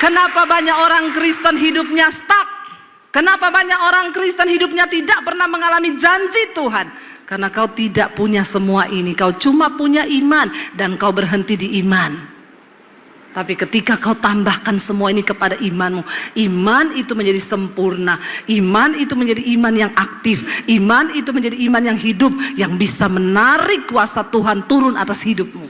Kenapa banyak orang Kristen hidupnya stuck? Kenapa banyak orang Kristen hidupnya tidak pernah mengalami janji Tuhan? Karena kau tidak punya semua ini. Kau cuma punya iman dan kau berhenti di iman. Tapi ketika kau tambahkan semua ini kepada imanmu, iman itu menjadi sempurna. Iman itu menjadi iman yang aktif. Iman itu menjadi iman yang hidup, yang bisa menarik kuasa Tuhan turun atas hidupmu.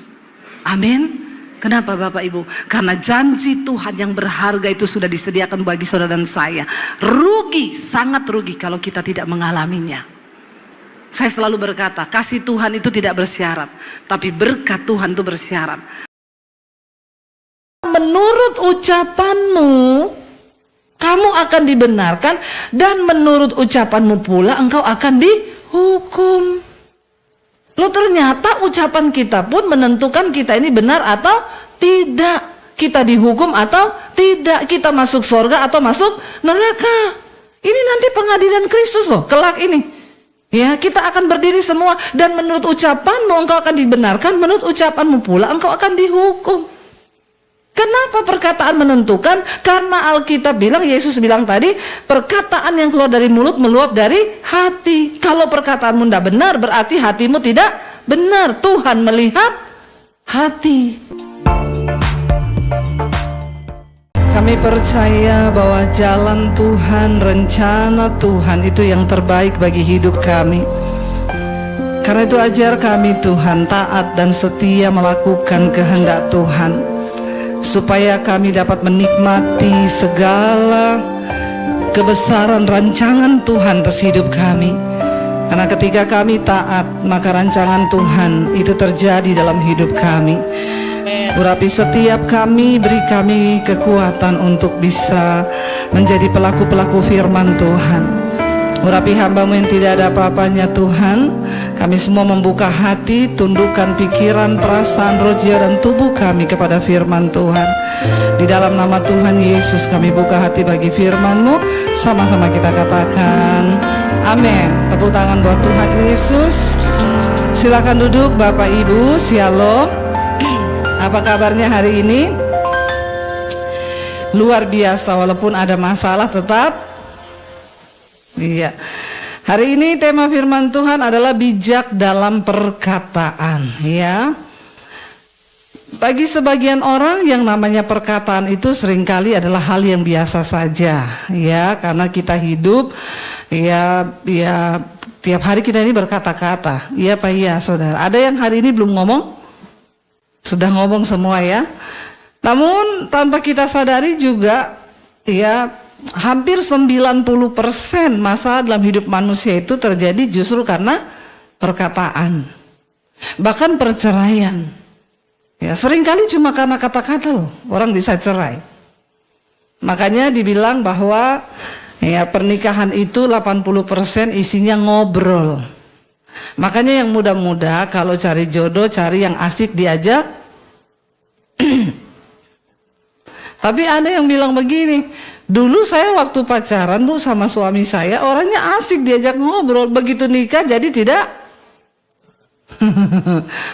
Amin. Kenapa Bapak Ibu? Karena janji Tuhan yang berharga itu sudah disediakan bagi saudara dan saya. Rugi, sangat rugi kalau kita tidak mengalaminya. Saya selalu berkata, kasih Tuhan itu tidak bersyarat, tapi berkat Tuhan itu bersyarat. Menurut ucapanmu, kamu akan dibenarkan, dan menurut ucapanmu pula engkau akan dihukum. Loh, ternyata ucapan kita pun menentukan kita ini benar atau tidak. Kita dihukum atau tidak. Kita masuk surga atau masuk neraka. Ini nanti pengadilan Kristus loh, kelak ini. Ya, kita akan berdiri semua, dan menurut ucapanmu engkau akan dibenarkan, menurut ucapanmu pula engkau akan dihukum. Kenapa perkataan menentukan? Karena Alkitab bilang, Yesus bilang tadi, perkataan yang keluar dari mulut meluap dari hati. Kalau perkataanmu tidak benar, berarti hatimu tidak benar. Tuhan melihat hati. Kami percaya bahwa jalan Tuhan, rencana Tuhan itu yang terbaik bagi hidup kami. Karena itu ajar kami Tuhan taat dan setia melakukan kehendak Tuhan, supaya kami dapat menikmati segala kebesaran rancangan Tuhan atas hidup kami. Karena ketika kami taat, maka rancangan Tuhan itu terjadi dalam hidup kami. Urapi setiap kami, beri kami kekuatan untuk bisa menjadi pelaku-pelaku firman Tuhan. Urapi hamba-Mu yang tidak ada apa-apanya Tuhan. Kami semua membuka hati, tundukkan pikiran, perasaan, roh, jiwa, dan tubuh kami kepada firman Tuhan. Di dalam nama Tuhan Yesus kami buka hati bagi firman-Mu. Sama-sama kita katakan amin. Tepuk tangan buat Tuhan Yesus. Silakan duduk Bapak Ibu. Shalom. Apa kabarnya hari ini? Luar biasa, walaupun ada masalah tetap. Iya. Hari ini tema firman Tuhan adalah bijak dalam perkataan, ya. Bagi sebagian orang yang namanya perkataan itu seringkali adalah hal yang biasa saja, ya, karena kita hidup ya tiap hari kita ini berkata-kata. Iya Pak, iya Saudara. Ada yang hari ini belum ngomong? Sudah ngomong semua ya. Namun tanpa kita sadari juga, ya, hampir 90% masalah dalam hidup manusia itu terjadi justru karena perkataan. Bahkan perceraian. Ya, seringkali cuma karena kata-kata loh orang bisa cerai. Makanya dibilang bahwa ya pernikahan itu 80% isinya ngobrol. Makanya yang muda-muda kalau cari jodoh, cari yang asik diajak. Tapi ada yang bilang begini, dulu saya waktu pacaran Bu sama suami saya orangnya asik diajak ngobrol, begitu nikah jadi tidak.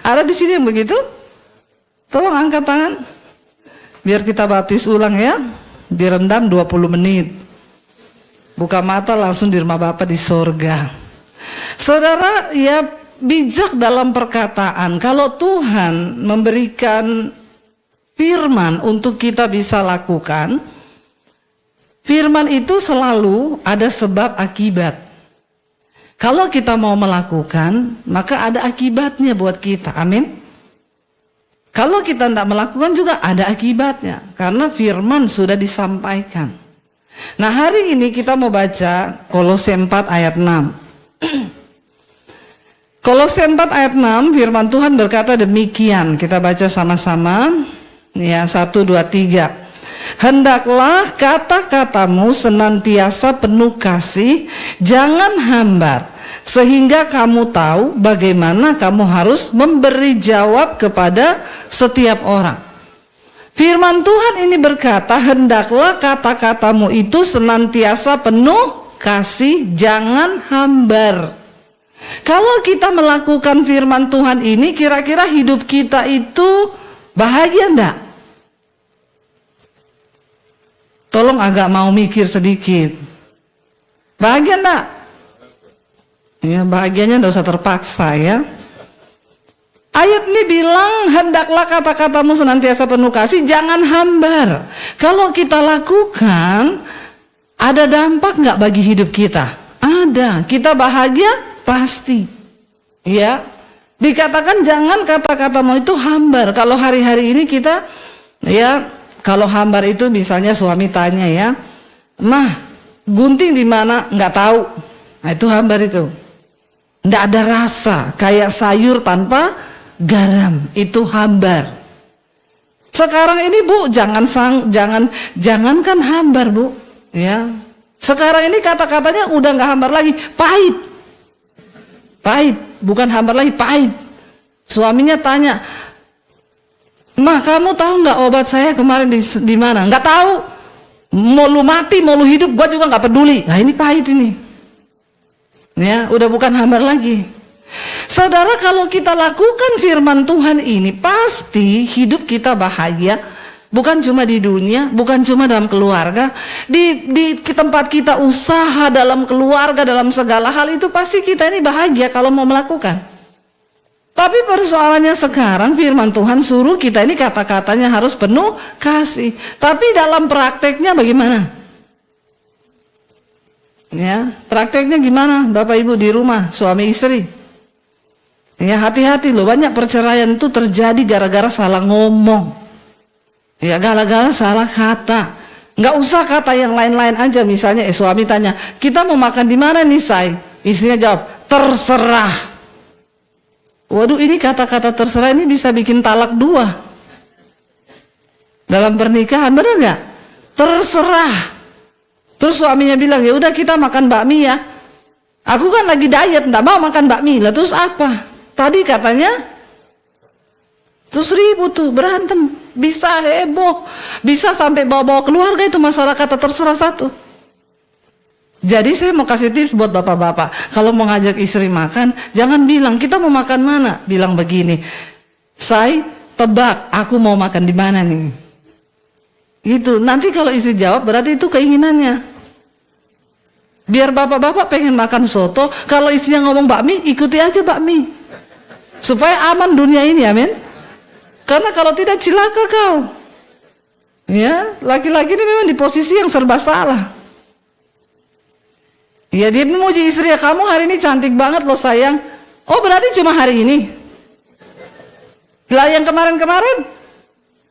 Ada di sini yang begitu? Tolong angkat tangan. Biar kita baptis ulang ya. Direndam 20 menit. Buka mata langsung di rumah Bapa di sorga. Saudara, ya bijak dalam perkataan. Kalau Tuhan memberikan firman untuk kita bisa lakukan, firman itu selalu ada sebab akibat. Kalau kita mau melakukan, maka ada akibatnya buat kita. Amin. Kalau kita tidak melakukan juga ada akibatnya, karena firman sudah disampaikan. Nah, hari ini kita mau baca Kolose 4 ayat 6. Kolose 4 ayat 6, firman Tuhan berkata demikian. Kita baca sama-sama. Ya, 1, 2, 3. Hendaklah kata-katamu senantiasa penuh kasih, jangan hambar, sehingga kamu tahu bagaimana kamu harus memberi jawab kepada setiap orang. Firman Tuhan ini berkata, hendaklah kata-katamu itu senantiasa penuh kasih, jangan hambar. Kalau kita melakukan firman Tuhan ini, kira-kira hidup kita itu bahagia enggak? Tolong agak mau mikir sedikit. Bahagia enggak? Ya, bahagianya enggak usah terpaksa ya. Ayat ini bilang, hendaklah kata-katamu senantiasa penuh kasih, jangan hambar. Kalau kita lakukan, ada dampak nggak bagi hidup kita? Ada. Kita bahagia? Pasti. Ya. Dikatakan jangan kata-katamu itu hambar. Kalau hari-hari ini kita, ya, kalau hambar itu misalnya suami tanya ya, mah, gunting di mana? Nggak tahu. Nah, itu hambar itu. Nggak ada rasa, kayak sayur tanpa garam, itu hambar. Sekarang ini Bu, jangankan hambar Bu, ya. Sekarang ini kata-katanya udah nggak hambar lagi, pahit, pahit, bukan hambar lagi, pahit. Suaminya tanya, mah kamu tahu nggak obat saya kemarin di mana? Nggak tahu. Mau lu mati, mau lu hidup, gua juga nggak peduli. Nah ini pahit ini, ya, udah bukan hambar lagi. Saudara, kalau kita lakukan firman Tuhan ini, pasti hidup kita bahagia. Bukan cuma di dunia, bukan cuma dalam keluarga, di tempat kita usaha, dalam keluarga, dalam segala hal itu pasti kita ini bahagia kalau mau melakukan. Tapi persoalannya sekarang firman Tuhan suruh kita ini kata-katanya harus penuh kasih. Tapi dalam prakteknya bagaimana? Ya, prakteknya gimana Bapak Ibu di rumah, suami istri? Ya, hati-hati loh, banyak perceraian itu terjadi gara-gara salah ngomong. Ya, gara-gara salah kata. Nggak usah kata yang lain-lain aja. Misalnya suami tanya, kita mau makan di mana nih say? Istrinya jawab, terserah. Waduh, ini kata-kata terserah ini bisa bikin talak 2 dalam pernikahan, benar nggak? Terserah. Terus suaminya bilang, ya udah kita makan bakmi ya. Aku kan lagi diet, nggak mau makan bakmi lah. Terus apa? Tadi katanya, terus ribut tuh, berantem, bisa heboh, bisa sampai bawa-bawa keluarga itu masalah kata terserah satu. Jadi saya mau kasih tips buat bapak-bapak, kalau mau ngajak istri makan, jangan bilang kita mau makan mana, bilang begini, saya tebak, aku mau makan di mana nih. Gitu. Nanti kalau istri jawab berarti itu keinginannya. Biar bapak-bapak pengen makan soto, kalau istrinya ngomong bakmi, ikuti aja bakmi. Supaya aman dunia ini, amin. Karena kalau tidak cilaka kau. Ya, laki-laki ini memang di posisi yang serba salah. Ya, dia memuji istri, ya kamu hari ini cantik banget loh sayang. Oh berarti cuma hari ini. Lah yang kemarin-kemarin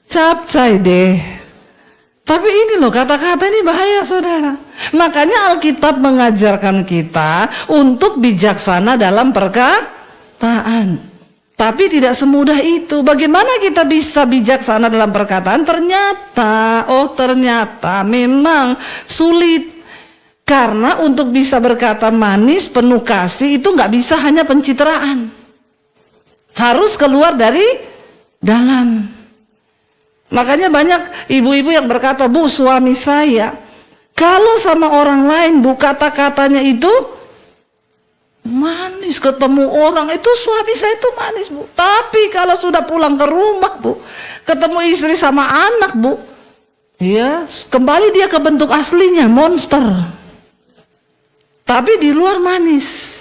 capcay deh. Tapi ini loh kata-kata ini bahaya saudara. Makanya Alkitab mengajarkan kita untuk bijaksana dalam perkataan. Tapi tidak semudah itu. Bagaimana kita bisa bijaksana dalam perkataan? Ternyata memang sulit. Karena untuk bisa berkata manis, penuh kasih itu nggak bisa hanya pencitraan. Harus keluar dari dalam. Makanya banyak ibu-ibu yang berkata, Bu, suami saya kalau sama orang lain Bu kata-katanya itu manis, ketemu orang itu suami saya itu manis Bu. Tapi kalau sudah pulang ke rumah Bu, ketemu istri sama anak Bu, ya kembali dia ke bentuk aslinya, monster. Tapi di luar manis.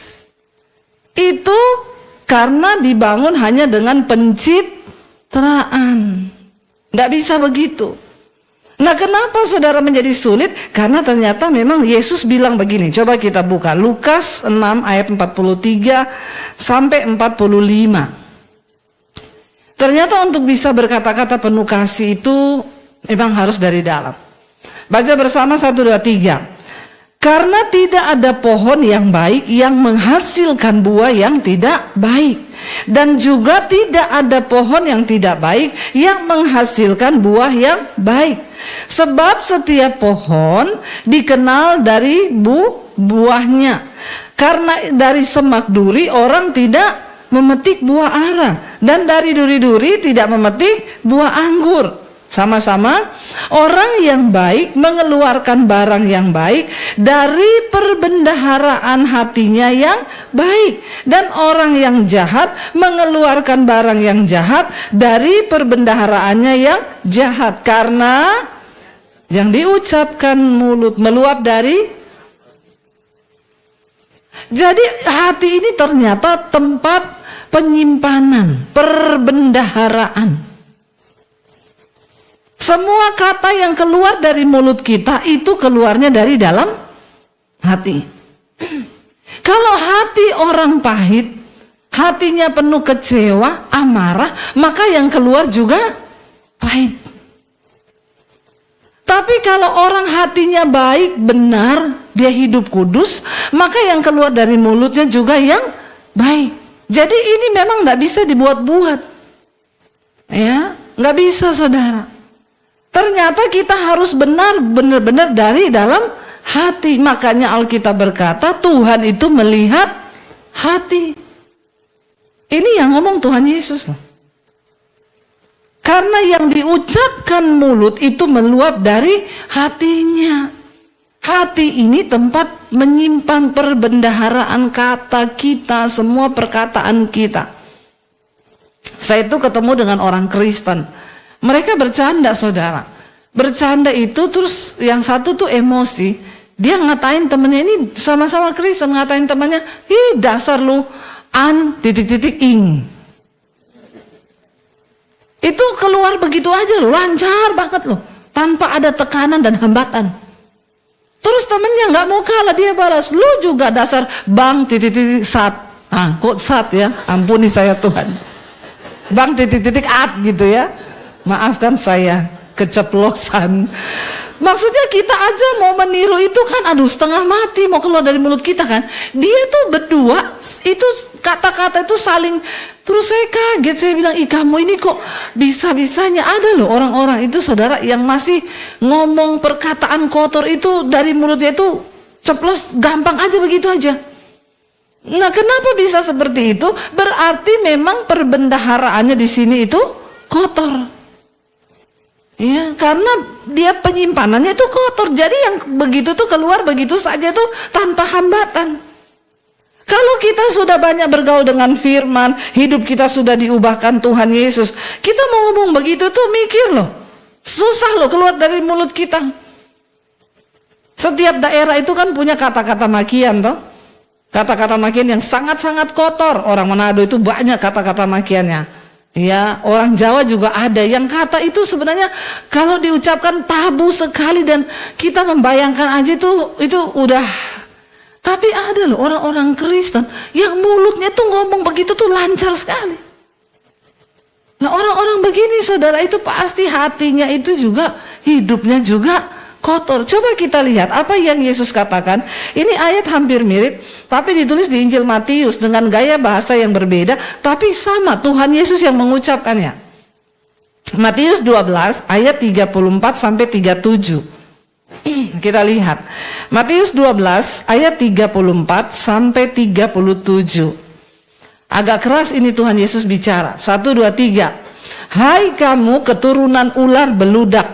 Itu karena dibangun hanya dengan pencitraan. Nggak bisa begitu. Nah, kenapa saudara menjadi sulit? Karena ternyata memang Yesus bilang begini. Coba kita buka Lukas 6 ayat 43 sampai 45. Ternyata untuk bisa berkata-kata penuh kasih itu memang harus dari dalam. Baca bersama 1, 2, 3. Karena tidak ada pohon yang baik yang menghasilkan buah yang tidak baik, dan juga tidak ada pohon yang tidak baik yang menghasilkan buah yang baik. Sebab setiap pohon dikenal dari buahnya. Karena dari semak duri orang tidak memetik buah ara, dan dari duri-duri tidak memetik buah anggur. Sama-sama, orang yang baik mengeluarkan barang yang baik dari perbendaharaan hatinya yang baik, dan orang yang jahat mengeluarkan barang yang jahat dari perbendaharaannya yang jahat. Karena Yang diucapkan mulut meluap dari. Jadi hati ini ternyata tempat penyimpanan, perbendaharaan. Semua kata yang keluar dari mulut kita itu keluarnya dari dalam hati. Kalau hati orang pahit, hatinya penuh kecewa, amarah, maka yang keluar juga pahit. Tapi kalau orang hatinya baik, benar, dia hidup kudus, maka yang keluar dari mulutnya juga yang baik. Jadi ini memang nggak bisa dibuat-buat, ya, nggak bisa, saudara. Ternyata kita harus benar-benar dari dalam hati. Makanya Alkitab berkata Tuhan itu melihat hati. Ini yang ngomong Tuhan Yesus loh. Karena yang diucapkan mulut itu meluap dari hatinya. Hati ini tempat menyimpan perbendaharaan kata kita, semua perkataan kita. Saya itu ketemu dengan orang Kristen. Mereka bercanda, saudara. Bercanda itu terus yang satu tuh emosi. Dia ngatain temennya, ini sama-sama Kristen, ngatain temannya, "Ih, dasar lu ing." Itu keluar begitu aja loh, lancar banget loh, tanpa ada tekanan dan hambatan. Terus temennya nggak mau kalah, dia balas, "Lu juga dasar bang sat." Ah, kok sat ya? Ampuni saya Tuhan. Bang at gitu ya. Maafkan saya keceplosan. Maksudnya kita aja mau meniru itu kan, aduh setengah mati mau keluar dari mulut kita kan. Dia tuh berdua itu kata-kata itu saling. Terus saya kaget, saya bilang, "Ih, kamu ini kok bisa-bisanya?" Ada loh orang-orang itu, saudara, yang masih ngomong perkataan kotor itu dari mulutnya itu ceplos, gampang aja begitu aja. Nah, kenapa bisa seperti itu? Berarti memang perbendaharaannya di sini itu kotor. Ya, karena dia penyimpanannya itu kotor. Jadi yang begitu tuh keluar begitu saja tuh tanpa hambatan. Kalau kita sudah banyak bergaul dengan firman, hidup kita sudah diubahkan Tuhan Yesus, kita mau ngomong begitu tuh mikir loh. Susah loh keluar dari mulut kita. Setiap daerah itu kan punya kata-kata makian toh. Kata-kata makian yang sangat-sangat kotor. Orang Manado itu banyak kata-kata makiannya. Ya, orang Jawa juga ada yang kata itu sebenarnya kalau diucapkan tabu sekali dan kita membayangkan aja itu udah. Tapi ada loh orang-orang Kristen yang mulutnya tuh ngomong begitu tuh lancar sekali. Nah, orang-orang begini, saudara, itu pasti hatinya itu juga, hidupnya juga kotor. Coba kita lihat apa yang Yesus katakan. Ini ayat hampir mirip, tapi ditulis di Injil Matius dengan gaya bahasa yang berbeda, tapi sama Tuhan Yesus yang mengucapkannya. Matius 12 ayat 34 sampai 37. Kita lihat Matius 12 ayat 34 sampai 37. Agak keras ini Tuhan Yesus bicara. 1, 2, 3. "Hai kamu keturunan ular beludak,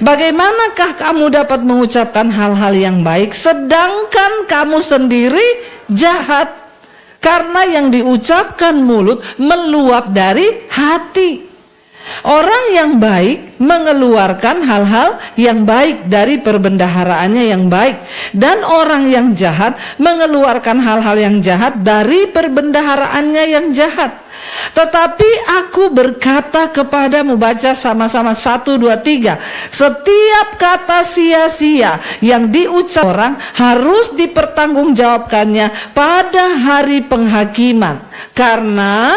bagaimanakah kamu dapat mengucapkan hal-hal yang baik sedangkan kamu sendiri jahat? Karena yang diucapkan mulut meluap dari hati. Orang yang baik mengeluarkan hal-hal yang baik dari perbendaharaannya yang baik, dan orang yang jahat mengeluarkan hal-hal yang jahat dari perbendaharaannya yang jahat. Tetapi aku berkata kepadamu," baca sama-sama 1, 2, 3. "Setiap kata sia-sia yang diucap orang harus dipertanggungjawabkannya pada hari penghakiman. Karena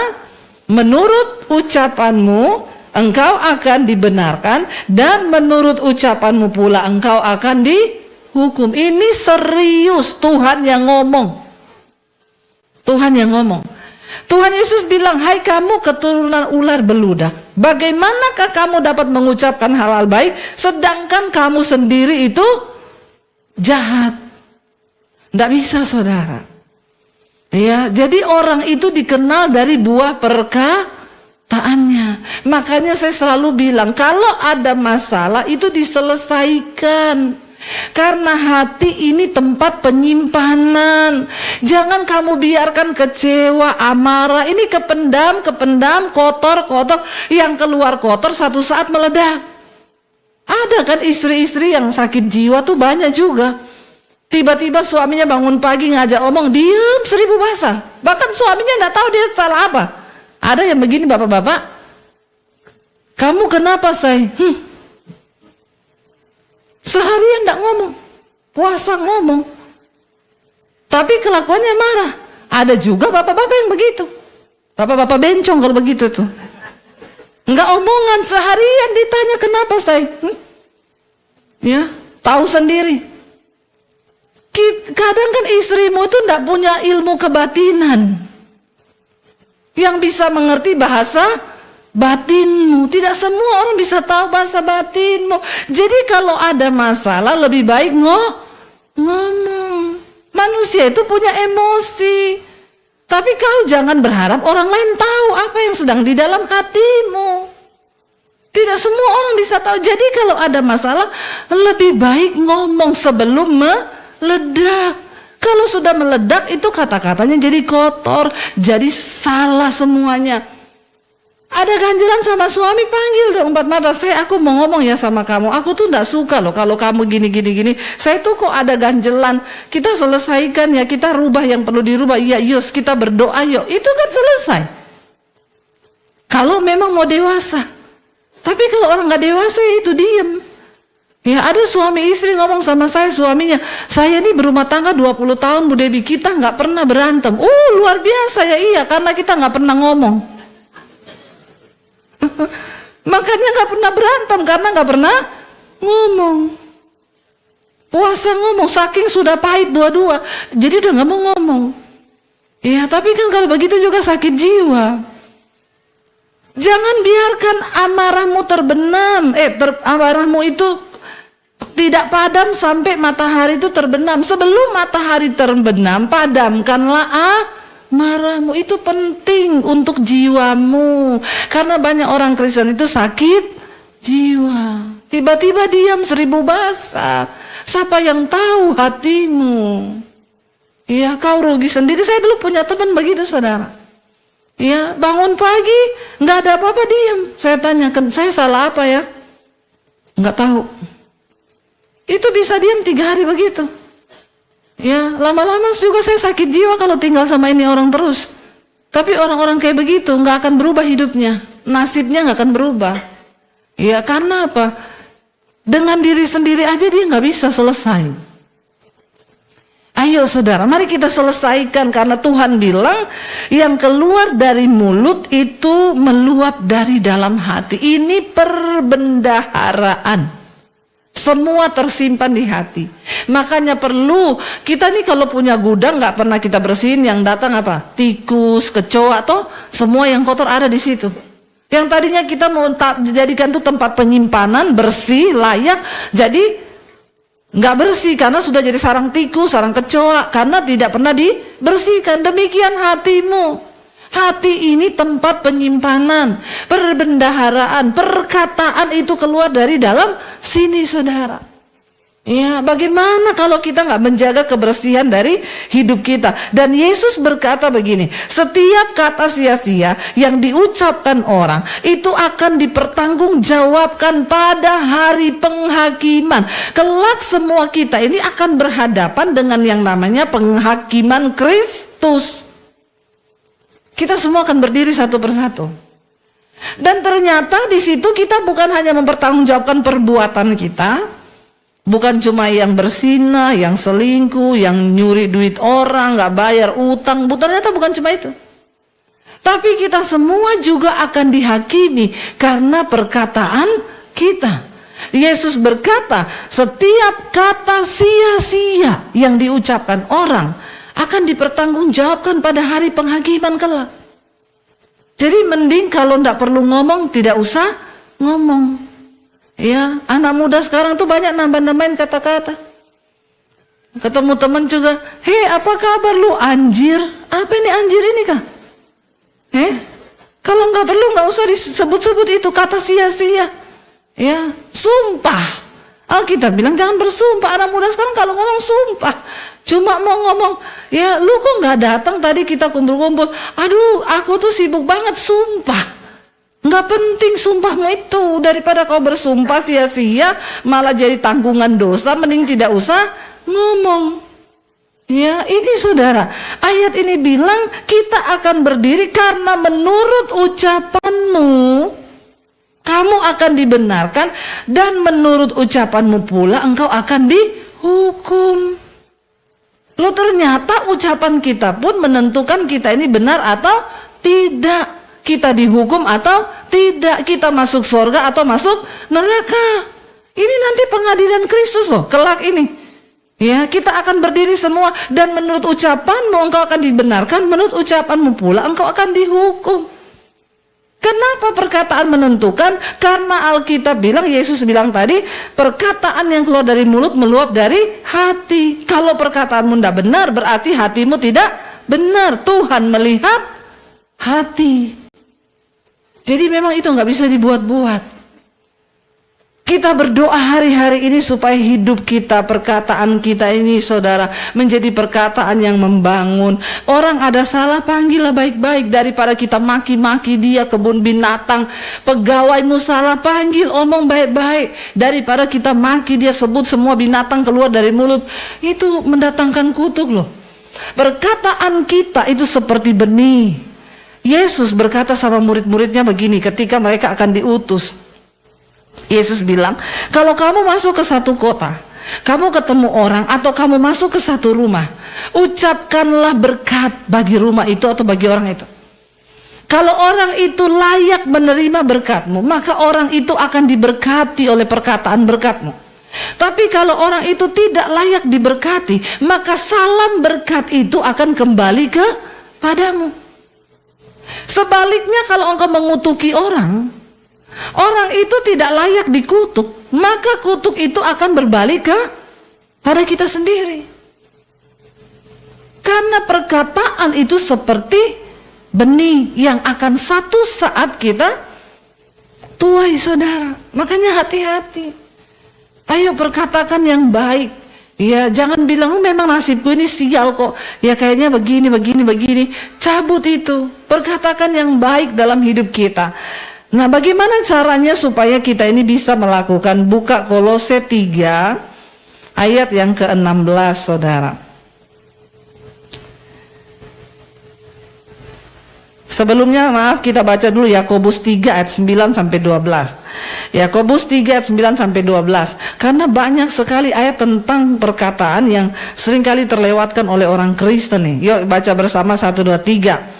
menurut ucapanmu engkau akan dibenarkan, dan menurut ucapanmu pula engkau akan dihukum." Ini serius, Tuhan yang ngomong. Tuhan yang ngomong. Tuhan Yesus bilang, "Hai kamu keturunan ular beludak, bagaimanakah kamu dapat mengucapkan hal-hal baik sedangkan kamu sendiri itu jahat?" Nggak bisa, saudara. Ya, jadi orang itu dikenal dari buah perkataannya. Makanya saya selalu bilang, kalau ada masalah itu diselesaikan. Karena hati ini tempat penyimpanan. Jangan kamu biarkan kecewa, amarah ini kependam, kotor, yang keluar kotor satu saat meledak. Ada kan istri-istri yang sakit jiwa tuh banyak juga. Tiba-tiba suaminya bangun pagi ngajak omong, diem 1000 bahasa. Bahkan suaminya nggak tahu dia salah apa. Ada yang begini bapak-bapak, kamu kenapa say? Seharian nggak ngomong, puasa ngomong, tapi kelakuannya marah. Ada juga bapak-bapak yang begitu. Bapak-bapak bencong kalau begitu tuh. Nggak omongan, seharian ditanya kenapa say? Ya, tahu sendiri. Kadang kan istrimu itu tidak punya ilmu kebatinan yang bisa mengerti bahasa batinmu. Tidak semua orang bisa tahu bahasa batinmu. Jadi kalau ada masalah lebih baik ngomong. Manusia itu punya emosi. Tapi kau jangan berharap orang lain tahu apa yang sedang di dalam hatimu. Tidak semua orang bisa tahu. Jadi kalau ada masalah lebih baik ngomong sebelum meledak. Kalau sudah meledak itu kata-katanya jadi kotor, jadi salah semuanya. Ada ganjelan sama suami, panggil dong 4 mata. Aku mau ngomong ya sama kamu. Aku tuh gak suka loh kalau kamu gini. Saya tuh kok ada ganjelan. Kita selesaikan ya, kita rubah yang perlu dirubah. Iya yus, kita berdoa yuk. Itu kan selesai. Kalau memang mau dewasa. Tapi kalau orang gak dewasa itu diem. Ya ada suami istri ngomong sama saya, suaminya, saya ini berumah tangga 20 tahun Bu Debi, kita nggak pernah berantem. Luar biasa ya. Iya, karena kita nggak pernah ngomong. Makanya nggak pernah berantem karena nggak pernah ngomong. Puasa ngomong, saking sudah pahit dua-dua, jadi udah nggak mau ngomong. Ya tapi kan kalau begitu juga sakit jiwa. Jangan biarkan amarahmu terbenam. Amarahmu itu tidak padam sampai matahari itu terbenam. Sebelum matahari terbenam, padamkanlah amarahmu. Itu penting untuk jiwamu. Karena banyak orang Kristen itu sakit jiwa. Tiba-tiba diam 1000 bahasa. Siapa yang tahu hatimu? Ya kau rugi sendiri. Saya dulu punya teman begitu saudara. Ya bangun pagi nggak ada apa-apa diam. Saya tanyakan, saya salah apa ya? Nggak tahu. Itu bisa diam 3 hari begitu. Ya, lama-lama juga saya sakit jiwa kalau tinggal sama ini orang terus. Tapi orang-orang kayak begitu nggak akan berubah hidupnya, nasibnya nggak akan berubah. Ya, karena apa? Dengan diri sendiri aja dia nggak bisa selesai. Ayo saudara, mari kita selesaikan karena Tuhan bilang yang keluar dari mulut itu meluap dari dalam hati. Ini perbendaharaan. Semua tersimpan di hati. Makanya perlu kita nih kalau punya gudang nggak pernah kita bersihin, yang datang apa? Tikus, kecoa, atau semua yang kotor ada di situ. Yang tadinya kita mau jadikan tuh tempat penyimpanan bersih, layak, jadi nggak bersih karena sudah jadi sarang tikus, sarang kecoa karena tidak pernah dibersihkan. Demikian hatimu. Hati ini tempat penyimpanan, perbendaharaan, perkataan itu keluar dari dalam sini saudara. Ya, bagaimana kalau kita nggak menjaga kebersihan dari hidup kita? Dan Yesus berkata begini, setiap kata sia-sia yang diucapkan orang itu akan dipertanggungjawabkan pada hari penghakiman. Kelak semua kita ini akan berhadapan dengan yang namanya penghakiman Kristus. Kita semua akan berdiri satu persatu. Dan ternyata di situ kita bukan hanya mempertanggungjawabkan perbuatan kita, bukan cuma yang berzina, yang selingkuh, yang nyuri duit orang, nggak bayar utang. Ternyata bukan cuma itu. Tapi kita semua juga akan dihakimi karena perkataan kita. Yesus berkata, setiap kata sia-sia yang diucapkan orang akan dipertanggungjawabkan pada hari penghakiman kelak. Jadi mending kalau tidak perlu ngomong, tidak usah ngomong. Ya, anak muda sekarang tuh banyak nambah-nambahin kata-kata. Ketemu teman juga, hei apa kabar lu, anjir? Apa ini anjir ini kah? Kalau nggak perlu nggak usah disebut-sebut itu kata sia-sia. Ya, sumpah. Alkitab bilang jangan bersumpah. Anak muda sekarang kalau ngomong sumpah, cuma mau ngomong, ya lu kok nggak datang tadi kita kumpul-kumpul. Aduh, aku tuh sibuk banget, sumpah. Nggak penting sumpahmu itu. Daripada kau bersumpah sia-sia malah jadi tanggungan dosa, mending tidak usah ngomong. Ya, ini saudara, ayat ini bilang kita akan berdiri karena menurut ucapanmu kamu akan dibenarkan, dan menurut ucapanmu pula engkau akan dihukum. Loh, ternyata ucapan kita pun menentukan kita ini benar atau tidak, kita dihukum atau tidak, kita masuk surga atau masuk neraka. Ini nanti pengadilan Kristus loh, kelak ini. Ya, kita akan berdiri semua, dan menurut ucapanmu engkau akan dibenarkan, menurut ucapanmu pula engkau akan dihukum. Kenapa perkataan menentukan? Karena Alkitab bilang, Yesus bilang tadi, perkataan yang keluar dari mulut meluap dari hati. Kalau perkataanmu tidak benar, berarti hatimu tidak benar. Tuhan melihat hati. Jadi memang itu nggak bisa dibuat-buat. Kita berdoa hari-hari ini supaya hidup kita, perkataan kita ini saudara, menjadi perkataan yang membangun. Orang ada salah, panggillah baik-baik, daripada kita maki-maki dia, kebun binatang. Pegawaimu salah, panggil, omong baik-baik, daripada kita maki dia, sebut semua binatang keluar dari mulut. Itu mendatangkan kutuk loh. Perkataan kita itu seperti benih. Yesus berkata sama murid-muridnya begini ketika mereka akan diutus. Yesus bilang, kalau kamu masuk ke satu kota, kamu ketemu orang, atau kamu masuk ke satu rumah, ucapkanlah berkat bagi rumah itu atau bagi orang itu. Kalau orang itu layak menerima berkatmu, maka orang itu akan diberkati oleh perkataan berkatmu. Tapi kalau orang itu tidak layak diberkati, maka salam berkat itu akan kembali kepadamu. Sebaliknya, kalau engkau mengutuki orang itu tidak layak dikutuk, maka kutuk itu akan berbalik pada kita sendiri. Karena perkataan itu seperti benih yang akan satu saat kita tuai saudara. Makanya hati-hati. Ayo perkatakan yang baik. Ya, jangan bilang memang nasibku ini sial kok. Ya kayaknya begini. Cabut itu. Perkatakan yang baik dalam hidup kita. Nah, bagaimana caranya supaya kita ini bisa melakukan? Buka Kolose 3 ayat yang ke-16 saudara. Sebelumnya maaf, kita baca dulu Yakobus 3 ayat 9 sampai 12. Yakobus 3 ayat 9 sampai 12. Karena banyak sekali ayat tentang perkataan yang seringkali terlewatkan oleh orang Kristen nih. Yuk baca bersama 1 2 3.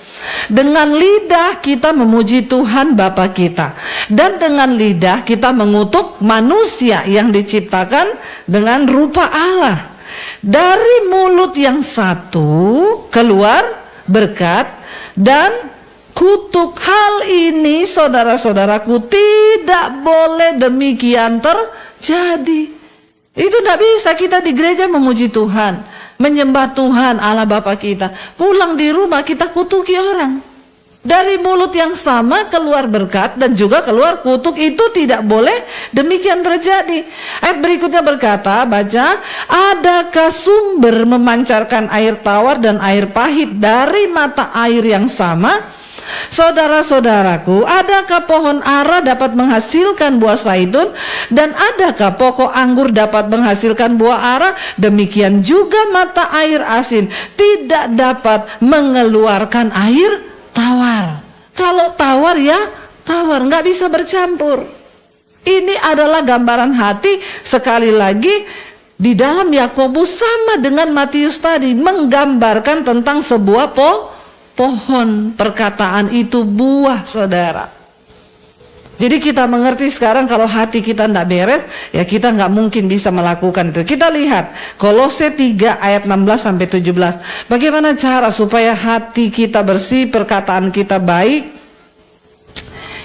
Dengan lidah kita memuji Tuhan Bapa kita, dan dengan lidah kita mengutuk manusia yang diciptakan dengan rupa Allah. Dari mulut yang satu keluar berkat dan kutuk. Hal ini saudara-saudaraku tidak boleh demikian terjadi. Itu tidak bisa kita di gereja memuji Tuhan, menyembah Tuhan Allah Bapa kita, pulang di rumah kita kutuki orang. Dari mulut yang sama keluar berkat dan juga keluar kutuk. Itu tidak boleh demikian terjadi. Ayat berikutnya berkata, baca, adakah sumber memancarkan air tawar dan air pahit dari mata air yang sama? Saudara-saudaraku, adakah pohon ara dapat menghasilkan buah zaitun, dan adakah pokok anggur dapat menghasilkan buah ara? Demikian juga mata air asin tidak dapat mengeluarkan air tawar. Kalau tawar ya tawar, nggak bisa bercampur. Ini adalah gambaran hati. Sekali lagi, di dalam Yakobus sama dengan Matius tadi, menggambarkan tentang sebuah pohon. Perkataan itu buah saudara. Jadi kita mengerti sekarang kalau hati kita tidak beres, ya kita nggak mungkin bisa melakukan itu. Kita lihat Kolose 3 ayat 16 sampai 17. Bagaimana cara supaya hati kita bersih, perkataan kita baik?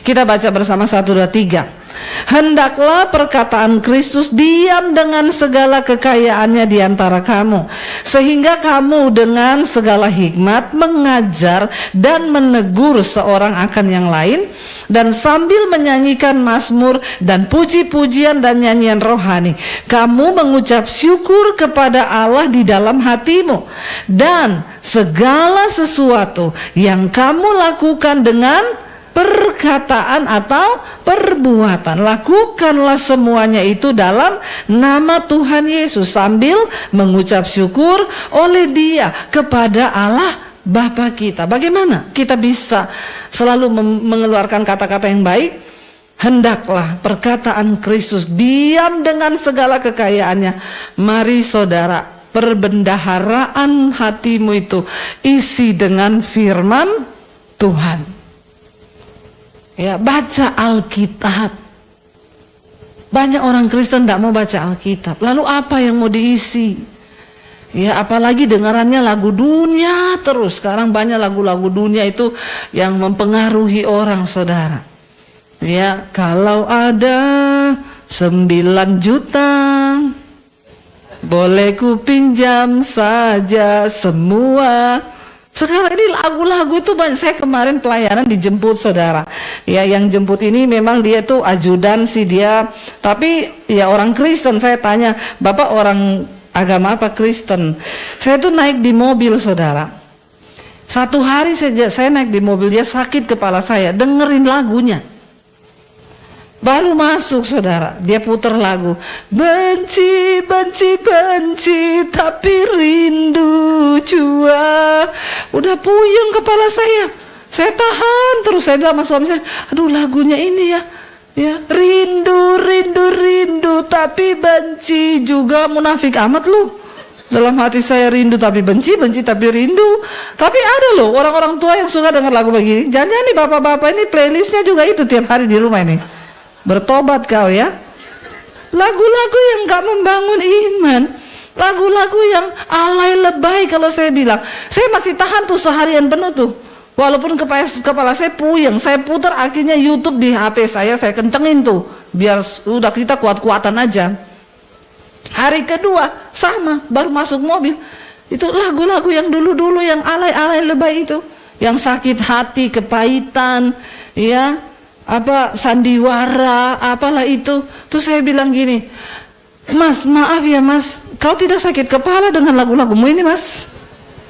Kita baca bersama 1 2 3. Hendaklah perkataan Kristus diam dengan segala kekayaannya di antara kamu, sehingga kamu dengan segala hikmat mengajar dan menegur seorang akan yang lain, dan sambil menyanyikan mazmur dan puji-pujian dan nyanyian rohani, kamu mengucap syukur kepada Allah di dalam hatimu, dan segala sesuatu yang kamu lakukan dengan perkataan atau perbuatan. Lakukanlah semuanya itu dalam nama Tuhan Yesus sambil mengucap syukur oleh Dia kepada Allah Bapa kita. Bagaimana kita bisa selalu mengeluarkan kata-kata yang baik? Hendaklah perkataan Kristus diam dengan segala kekayaannya. Mari saudara, perbendaharaan hatimu itu isi dengan firman Tuhan. Ya, baca Alkitab. Banyak orang Kristen tidak mau baca Alkitab. Lalu apa yang mau diisi? Ya, apalagi dengarannya lagu dunia terus. Sekarang banyak lagu-lagu dunia itu yang mempengaruhi orang, saudara. Ya, kalau ada 9 juta, boleh ku pinjam saja semua. Sekarang ini lagu-lagu itu banyak. Saya kemarin pelayanan dijemput, saudara. Ya, yang jemput ini memang dia tuh ajudan sih dia. Tapi ya orang Kristen. Saya tanya, Bapak orang agama apa? Kristen. Saya tuh naik di mobil, saudara. Satu hari saja saya naik di mobil, dia sakit kepala saya, dengerin lagunya. Baru masuk, saudara, dia putar lagu, benci, benci, benci, tapi rindu jua. Udah puyeng kepala saya tahan terus. Saya bilang sama suami saya, aduh lagunya ini ya, rindu, rindu, rindu, tapi benci juga. Munafik amat lu. Dalam hati saya rindu tapi benci, benci tapi rindu. Tapi ada loh orang-orang tua yang suka dengar lagu begini. Jangan-jangan nih bapak-bapak ini playlistnya juga itu tiap hari di rumah ini. Bertobat kau ya. Lagu-lagu yang gak membangun iman, lagu-lagu yang alay lebay. Kalau saya bilang, saya masih tahan tuh seharian penuh tuh. Walaupun kepala saya puyeng, saya putar akhirnya YouTube di HP saya kencengin tuh, biar udah kita kuat-kuatan aja. Hari kedua sama, baru masuk mobil, itu lagu-lagu yang dulu-dulu yang alay-alay lebay itu, yang sakit hati, kepahitan, ya, apa sandiwara, apalah itu. Terus saya bilang gini, Mas, maaf ya Mas, kau tidak sakit kepala dengan lagu-lagumu ini Mas?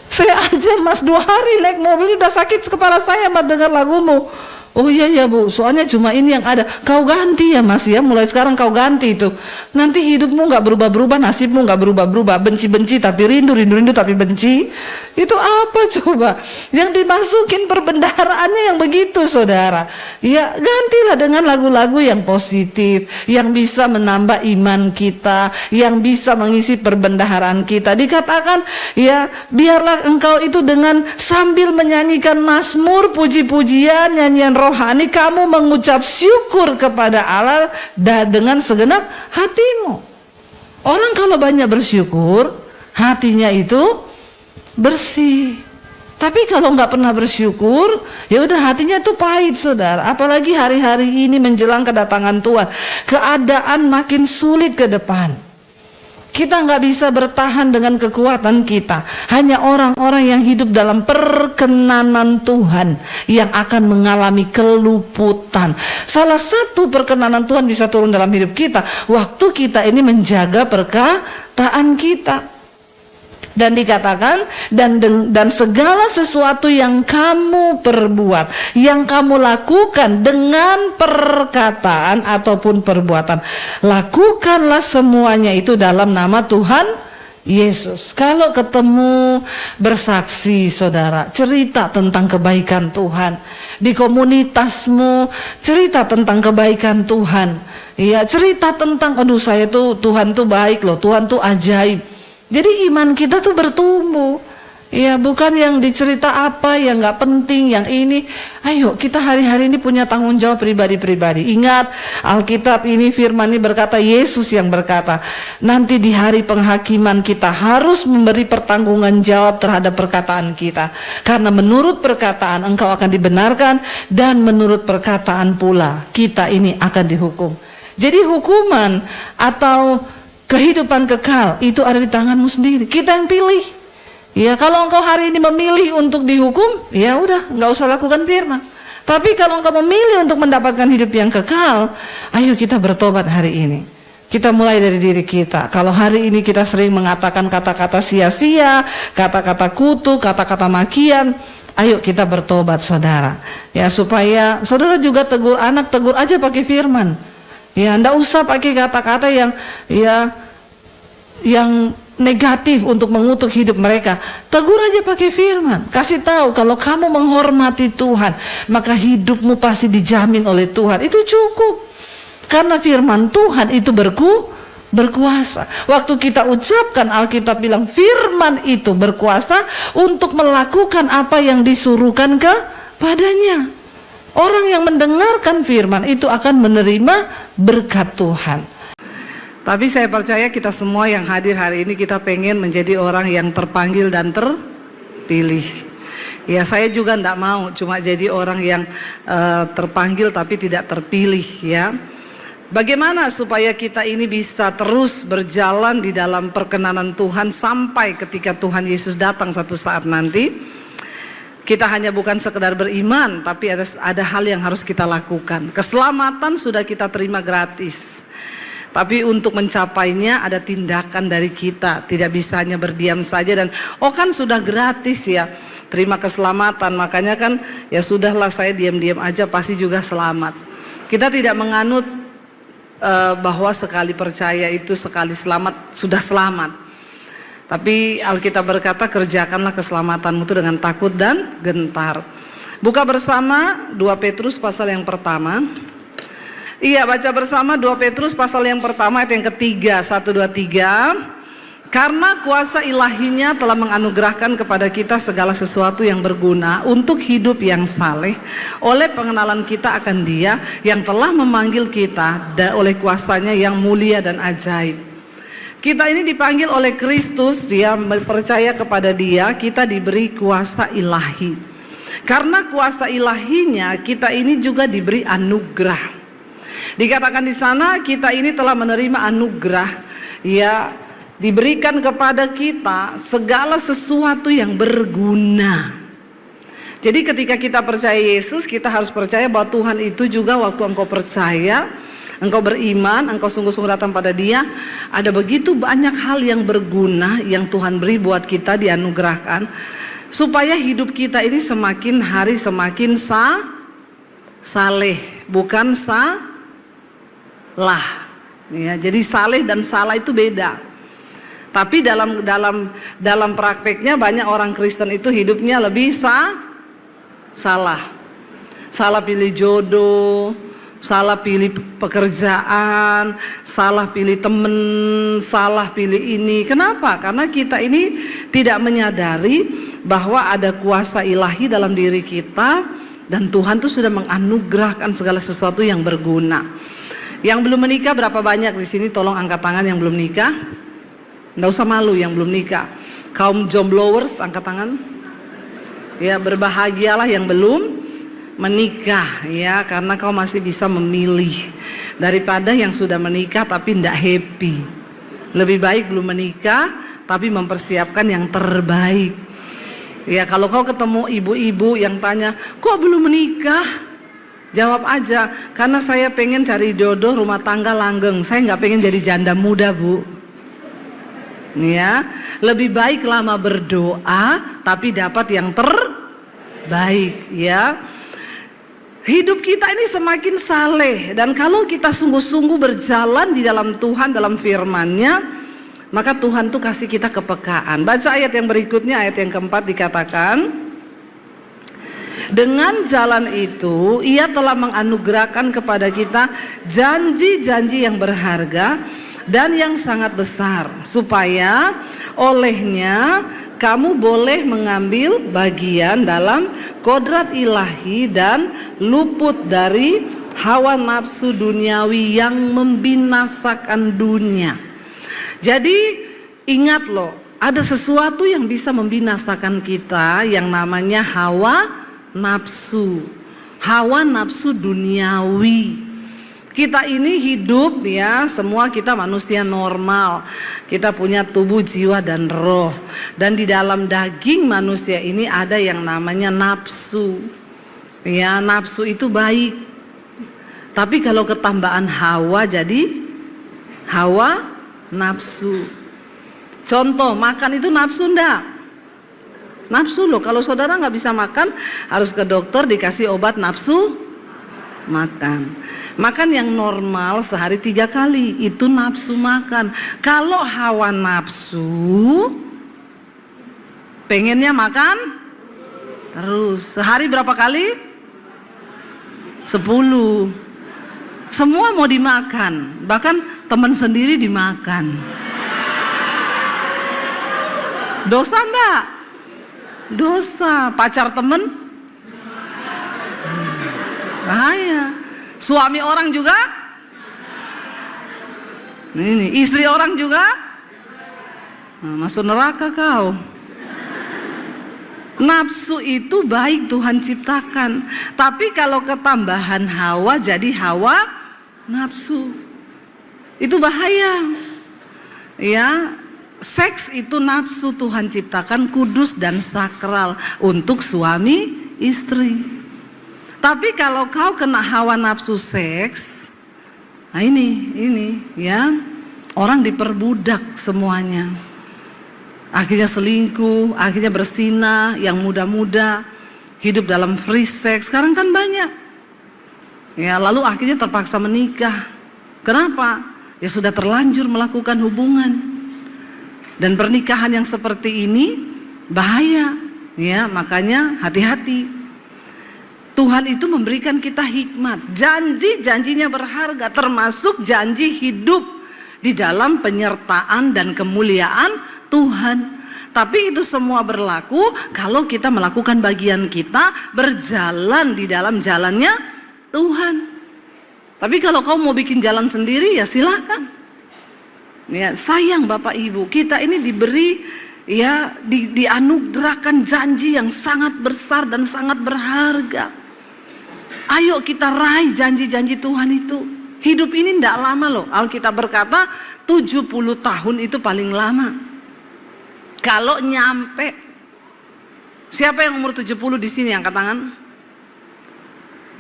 Saya aja Mas 2 hari naik mobil udah sakit kepala saya Mas dengar lagumu. Oh iya ya Bu, soalnya cuma ini yang ada. Kau ganti ya Mas ya, mulai sekarang kau ganti itu. Nanti hidupmu gak berubah-berubah, nasibmu gak berubah-berubah. Benci-benci tapi rindu, rindu-rindu tapi benci. Itu apa coba? Yang dimasukin perbendaharaannya yang begitu, saudara. Ya gantilah dengan lagu-lagu yang positif, yang bisa menambah iman kita, yang bisa mengisi perbendaharaan kita. Dikatakan ya, biarlah engkau itu dengan sambil menyanyikan mazmur, puji-pujian, nyanyian rohani, kamu mengucap syukur kepada Allah dengan segenap hatimu. Orang kalau banyak bersyukur, hatinya itu bersih. Tapi kalau nggak pernah bersyukur, ya udah hatinya tuh pahit, saudara. Apalagi hari-hari ini menjelang kedatangan Tuhan, keadaan makin sulit ke depan. Kita nggak bisa bertahan dengan kekuatan kita. Hanya orang-orang yang hidup dalam perkenanan Tuhan yang akan mengalami keluputan. Salah satu perkenanan Tuhan bisa turun dalam hidup kita waktu kita ini menjaga perkataan kita. Dan dikatakan dan segala sesuatu yang kamu perbuat, yang kamu lakukan dengan perkataan ataupun perbuatan, lakukanlah semuanya itu dalam nama Tuhan Yesus. Kalau ketemu bersaksi, saudara, cerita tentang kebaikan Tuhan. Di komunitasmu cerita tentang kebaikan Tuhan. Ya, cerita tentang aduh saya tuh Tuhan tuh baik loh, Tuhan tuh ajaib. Jadi iman kita tuh bertumbuh. Ya, bukan yang dicerita apa yang nggak penting, yang ini. Ayo kita hari-hari ini punya tanggung jawab pribadi-pribadi. Ingat, Alkitab ini firman ini berkata, Yesus yang berkata, nanti di hari penghakiman kita harus memberi pertanggungan jawab terhadap perkataan kita. Karena menurut perkataan engkau akan dibenarkan, dan menurut perkataan pula kita ini akan dihukum. Jadi hukuman atau kehidupan kekal itu ada di tanganmu sendiri. Kita yang pilih. Ya, kalau engkau hari ini memilih untuk dihukum, ya udah, nggak usah lakukan firman. Tapi kalau engkau memilih untuk mendapatkan hidup yang kekal, ayo kita bertobat hari ini. Kita mulai dari diri kita. Kalau hari ini kita sering mengatakan kata-kata sia-sia, kata-kata kutuk, kata-kata makian, Ayo kita bertobat saudara. Ya, supaya saudara juga tegur anak, tegur aja pakai firman. Ya, ndak usah pakai kata-kata yang negatif untuk mengutuk hidup mereka. Tegur aja pakai firman. Kasih tahu kalau kamu menghormati Tuhan, maka hidupmu pasti dijamin oleh Tuhan. Itu cukup. Karena firman Tuhan itu berkuasa. Waktu kita ucapkan, Alkitab bilang firman itu berkuasa untuk melakukan apa yang disuruhkan kepadanya. Orang yang mendengarkan firman itu akan menerima berkat Tuhan. Tapi saya percaya kita semua yang hadir hari ini, kita pengen menjadi orang yang terpanggil dan terpilih. Ya, saya juga tidak mau cuma jadi orang yang terpanggil tapi tidak terpilih, ya. Bagaimana supaya kita ini bisa terus berjalan di dalam perkenanan Tuhan sampai ketika Tuhan Yesus datang satu saat nanti? Kita hanya bukan sekedar beriman, tapi ada hal yang harus kita lakukan. Keselamatan sudah kita terima gratis, tapi untuk mencapainya ada tindakan dari kita. Tidak bisa hanya berdiam saja dan kan sudah gratis ya, terima keselamatan, makanya kan ya sudahlah saya diam-diam aja pasti juga selamat. Kita tidak menganut bahwa sekali percaya itu sekali selamat sudah selamat. Tapi Alkitab berkata kerjakanlah keselamatanmu itu dengan takut dan gentar. Buka bersama 2 Petrus pasal yang pertama. Iya, baca bersama 2 Petrus pasal yang pertama ayat yang ketiga. 1, 2, 3. Karena kuasa ilahinya telah menganugerahkan kepada kita segala sesuatu yang berguna untuk hidup yang saleh oleh pengenalan kita akan Dia yang telah memanggil kita oleh kuasanya yang mulia dan ajaib. Kita ini dipanggil oleh Kristus, Dia percaya kepada Dia, kita diberi kuasa ilahi. Karena kuasa ilahinya kita ini juga diberi anugerah. Dikatakan di sana kita ini telah menerima anugerah, ya, diberikan kepada kita segala sesuatu yang berguna. Jadi ketika kita percaya Yesus, kita harus percaya bahwa Tuhan itu juga waktu engkau percaya, engkau beriman, engkau sungguh-sungguh datang pada Dia, ada begitu banyak hal yang berguna yang Tuhan beri buat kita, dianugerahkan supaya hidup kita ini semakin hari semakin saleh, bukan salah. Ya, jadi saleh dan salah itu beda. Tapi dalam prakteknya banyak orang Kristen itu hidupnya lebih salah. Salah pilih jodoh, salah pilih pekerjaan, salah pilih temen, salah pilih ini. Kenapa? Karena kita ini tidak menyadari bahwa ada kuasa ilahi dalam diri kita dan Tuhan tuh sudah menganugerahkan segala sesuatu yang berguna. Yang belum menikah berapa banyak di sini? Tolong angkat tangan yang belum nikah. Nggak usah malu yang belum nikah. Kaum jombloers angkat tangan. Ya, berbahagialah yang belum menikah, ya, karena kau masih bisa memilih daripada yang sudah menikah tapi tidak happy. Lebih baik belum menikah tapi mempersiapkan yang terbaik. Ya, kalau kau ketemu ibu-ibu yang tanya, kok belum menikah? Jawab aja, karena saya pengen cari jodoh rumah tangga langgeng. Saya nggak pengen jadi janda muda, Bu. Ya, lebih baik lama berdoa tapi dapat yang terbaik, ya. Hidup kita ini semakin saleh, dan kalau kita sungguh-sungguh berjalan di dalam Tuhan, dalam firman-Nya, maka Tuhan tuh kasih kita kepekaan. Baca ayat yang berikutnya, ayat yang keempat, dikatakan, dengan jalan itu Ia telah menganugerahkan kepada kita janji-janji yang berharga dan yang sangat besar, supaya olehnya kamu boleh mengambil bagian dalam kodrat ilahi dan luput dari hawa nafsu duniawi yang membinasakan dunia. Jadi ingat loh, ada sesuatu yang bisa membinasakan kita yang namanya hawa nafsu duniawi. Kita ini hidup, ya, semua kita manusia normal. Kita punya tubuh, jiwa, dan roh. Dan di dalam daging manusia ini ada yang namanya nafsu. Ya, nafsu itu baik. Tapi kalau ketambahan hawa jadi hawa nafsu. Contoh, makan itu nafsu enggak? Nafsu loh, kalau saudara nggak bisa makan, harus ke dokter dikasih obat nafsu makan. Makan yang normal sehari 3 kali, itu nafsu makan. Kalau hawa nafsu, pengennya makan terus. Sehari berapa kali? 10. Semua mau dimakan, bahkan teman sendiri dimakan. Dosa enggak? Dosa. Pacar temen? Bahaya. Suami orang juga? Ini istri orang juga? Nah, masuk neraka kau. Nafsu itu baik Tuhan ciptakan, tapi kalau ketambahan hawa jadi hawa nafsu, itu bahaya. Ya, seks itu nafsu Tuhan ciptakan kudus dan sakral untuk suami istri. Tapi kalau kau kena hawa nafsu seks, nah ini ya, orang diperbudak semuanya. Akhirnya selingkuh, akhirnya bersinah, yang muda-muda hidup dalam free sex. Sekarang kan banyak. Ya, lalu akhirnya terpaksa menikah. Kenapa? Ya sudah terlanjur melakukan hubungan. Dan pernikahan yang seperti ini bahaya. Ya, makanya hati-hati. Tuhan itu memberikan kita hikmat. Janji-janjinya berharga, termasuk janji hidup di dalam penyertaan dan kemuliaan Tuhan. Tapi itu semua berlaku kalau kita melakukan bagian kita, berjalan di dalam jalannya Tuhan. Tapi kalau kau mau bikin jalan sendiri, ya silakan. Ya, sayang Bapak Ibu, kita ini diberi, ya, dianugerahkan janji yang sangat besar dan sangat berharga. Ayo kita raih janji-janji Tuhan itu. Hidup ini tidak lama loh. Alkitab berkata 70 tahun itu paling lama. Kalau nyampe, siapa yang umur 70 di sini angkat tangan?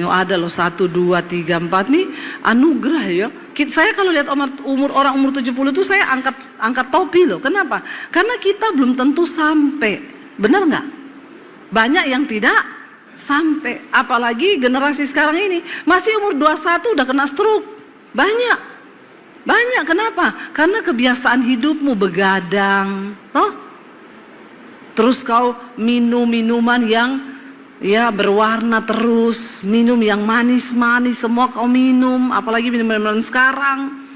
Yo, ada loh 1, 2, 3, 4 nih anugerah ya. Saya kalau lihat orang umur 70 itu saya angkat topi loh. Kenapa? Karena kita belum tentu sampai. Benar nggak? Banyak yang tidak sampai. Apalagi generasi sekarang ini masih umur 21 udah kena stroke. Banyak. Kenapa? Karena kebiasaan hidupmu begadang, toh? Terus kau minum minuman yang ya berwarna terus, minum yang manis-manis, semua kau minum, apalagi minuman sekarang.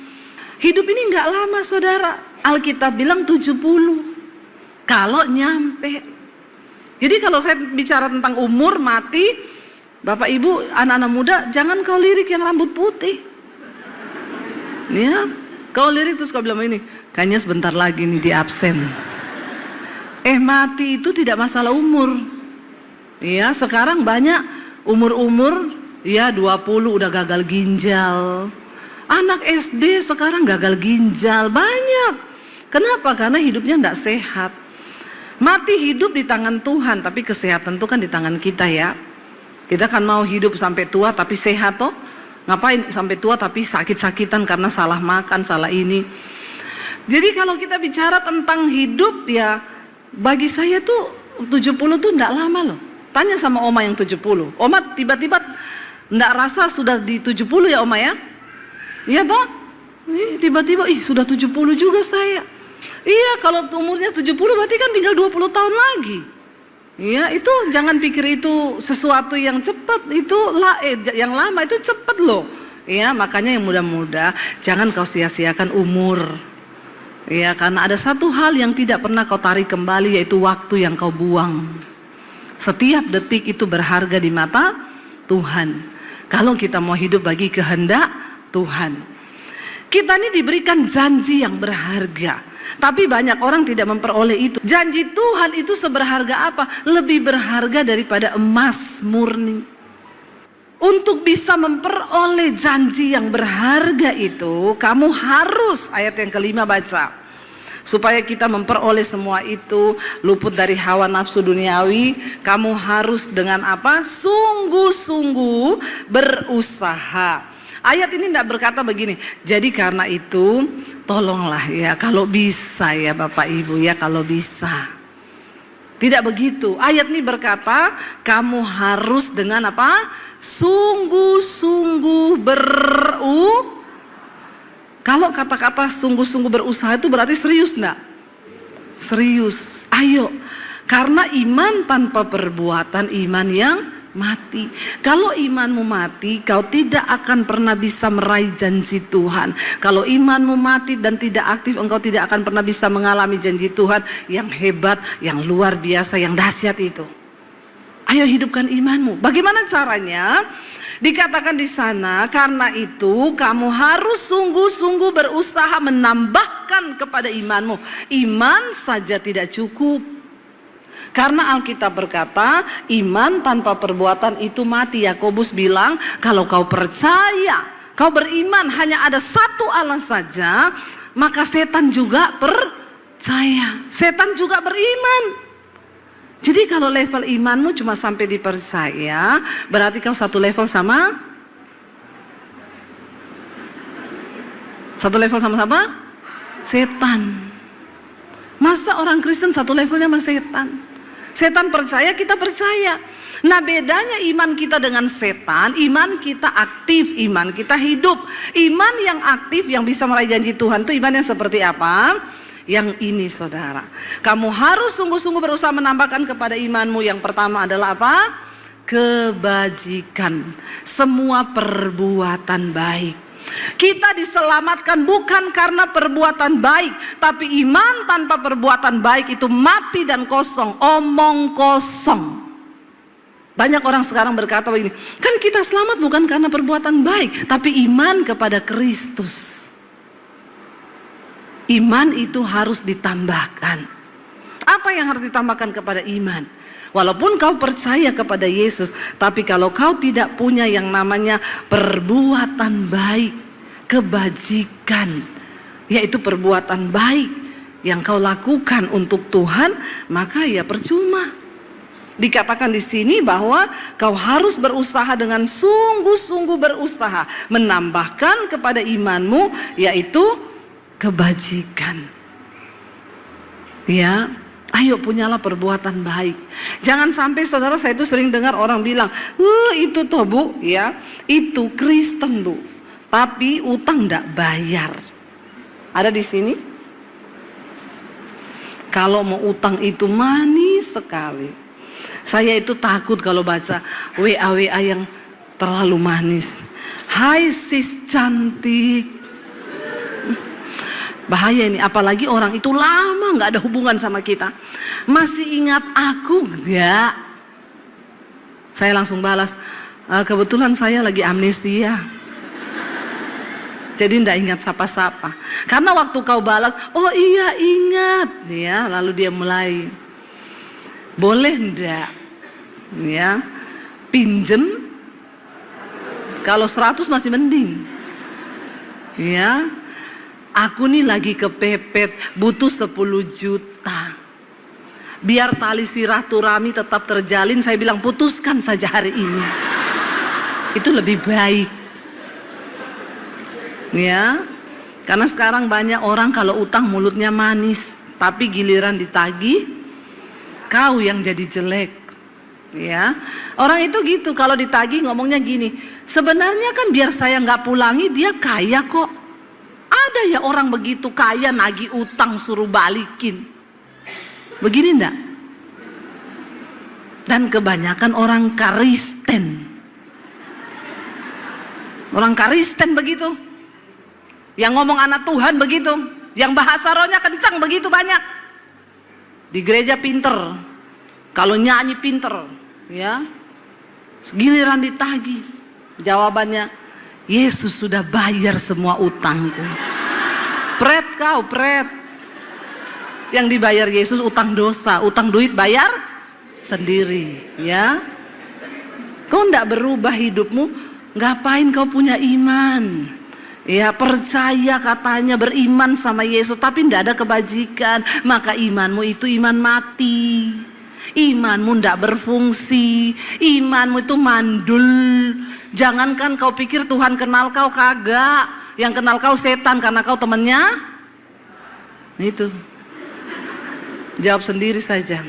Hidup ini nggak lama saudara. Alkitab bilang 70 kalau nyampe. Jadi kalau saya bicara tentang umur mati, Bapak Ibu, anak-anak muda, jangan kau lirik yang rambut putih. Ya, kau lirik terus kau bilang ini, kayaknya sebentar lagi nih di absen. Mati itu tidak masalah umur. Ya, sekarang banyak umur-umur ya 20 udah gagal ginjal. Anak SD sekarang gagal ginjal banyak. Kenapa? Karena hidupnya tidak sehat. Mati hidup di tangan Tuhan, tapi kesehatan itu kan di tangan kita ya. Kita kan mau hidup sampai tua tapi sehat toh. Ngapain sampai tua tapi sakit-sakitan karena salah makan, salah ini. Jadi kalau kita bicara tentang hidup ya, bagi saya tuh 70 tuh enggak lama loh. Tanya sama Oma yang 70. Oma tiba-tiba enggak rasa sudah di 70 ya Oma ya? Iya toh? Tiba-tiba sudah 70 juga saya. Iya, kalau umurnya 70 berarti kan tinggal 20 tahun lagi. Iya, itu jangan pikir itu sesuatu yang cepat, itu yang lama itu cepat loh. Iya, makanya yang muda-muda jangan kau sia-siakan umur. Ya, karena ada satu hal yang tidak pernah kau tarik kembali, yaitu waktu yang kau buang. Setiap detik itu berharga di mata Tuhan. Kalau kita mau hidup bagi kehendak Tuhan. Kita ini diberikan janji yang berharga, tapi banyak orang tidak memperoleh itu. Janji Tuhan itu seberharga apa? Lebih berharga daripada emas murni. Untuk bisa memperoleh janji yang berharga itu, kamu harus, ayat yang kelima baca. Supaya kita memperoleh semua itu, luput dari hawa nafsu duniawi, kamu harus dengan apa? Sungguh-sungguh berusaha. Ayat ini tidak berkata begini, jadi karena itu, tolonglah ya, kalau bisa ya Bapak Ibu ya, kalau bisa. Tidak begitu. Ayat ini berkata, kamu harus dengan apa? Sungguh-sungguh Kalau kata-kata sungguh-sungguh berusaha itu berarti serius enggak? Serius. Ayo. Karena iman tanpa perbuatan, iman yang mati. Kalau imanmu mati, kau tidak akan pernah bisa meraih janji Tuhan. Kalau imanmu mati dan tidak aktif, engkau tidak akan pernah bisa mengalami janji Tuhan yang hebat, yang luar biasa, yang dahsyat itu. Ayo hidupkan imanmu. Bagaimana caranya? Dikatakan di sana, karena itu kamu harus sungguh-sungguh berusaha menambahkan kepada imanmu. Iman saja tidak cukup. Karena Alkitab berkata, iman tanpa perbuatan itu mati. Yakobus bilang, kalau kau percaya, kau beriman hanya ada satu Allah saja, maka setan juga percaya. Setan juga beriman. Jadi kalau level imanmu cuma sampai dipercaya, berarti kau satu level sama siapa? Setan. Masa orang Kristen satu levelnya sama setan? Setan percaya, kita percaya. Nah, bedanya iman kita dengan setan, iman kita aktif, iman kita hidup. Iman yang aktif yang bisa meraih janji Tuhan itu iman yang seperti apa? Yang ini, saudara. Kamu harus sungguh-sungguh berusaha menambahkan kepada imanmu. Yang pertama adalah apa? Kebajikan. Semua perbuatan baik. Kita diselamatkan bukan karena perbuatan baik, tapi iman tanpa perbuatan baik itu mati dan kosong, omong kosong. Banyak orang sekarang berkata begini, kan kita selamat bukan karena perbuatan baik, tapi iman kepada Kristus. Iman itu harus ditambahkan. Apa yang harus ditambahkan kepada iman? Walaupun kau percaya kepada Yesus, tapi kalau kau tidak punya yang namanya perbuatan baik, kebajikan, yaitu perbuatan baik yang kau lakukan untuk Tuhan, maka ya percuma. Dikatakan di sini bahwa kau harus berusaha dengan sungguh-sungguh berusaha menambahkan kepada imanmu, yaitu kebajikan. Ya. Ayo punyalah perbuatan baik. Jangan sampai saudara, saya itu sering dengar orang bilang, itu toh bu, ya itu Kristen bu, tapi utang ndak bayar. Ada di sini? Kalau mau utang itu manis sekali. Saya itu takut kalau baca WA yang terlalu manis. Hai sis cantik. Bahaya ini, apalagi orang itu lama gak ada hubungan sama kita. Masih ingat aku enggak? Saya langsung balas, kebetulan saya lagi amnesia. Jadi enggak ingat sapa-sapa. Karena waktu kau balas, oh iya ingat, ya, lalu dia mulai, boleh enggak, ya, pinjem? Kalau 100 masih mending, ya. Aku nih lagi kepepet, butuh 10 juta. Biar tali silaturahmi tetap terjalin, saya bilang putuskan saja hari ini. Itu lebih baik. Ya. Karena sekarang banyak orang kalau utang mulutnya manis, tapi giliran ditagih, kau yang jadi jelek. Ya. Orang itu gitu, kalau ditagih ngomongnya gini, sebenarnya kan biar saya nggak pulangi, dia kaya kok. Ada ya orang begitu kaya nagih utang suruh balikin. Begini enggak? Dan kebanyakan orang Kristen. Orang Kristen begitu. Yang ngomong anak Tuhan begitu. Yang bahasa rohnya kencang begitu banyak. Di gereja pinter. Kalau nyanyi pinter. Ya. Giliran ditagih. Jawabannya, Yesus sudah bayar semua utangku. Pret kau, pret. Yang dibayar Yesus utang dosa, utang duit bayar sendiri, ya. Kau enggak berubah hidupmu, ngapain kau punya iman? Ya, percaya katanya beriman sama Yesus, tapi enggak ada kebajikan, maka imanmu itu iman mati. Imanmu enggak berfungsi, imanmu itu mandul. Jangankan kau pikir Tuhan kenal kau, kagak. Yang kenal kau setan karena kau temennya. Itu. Jawab sendiri saja.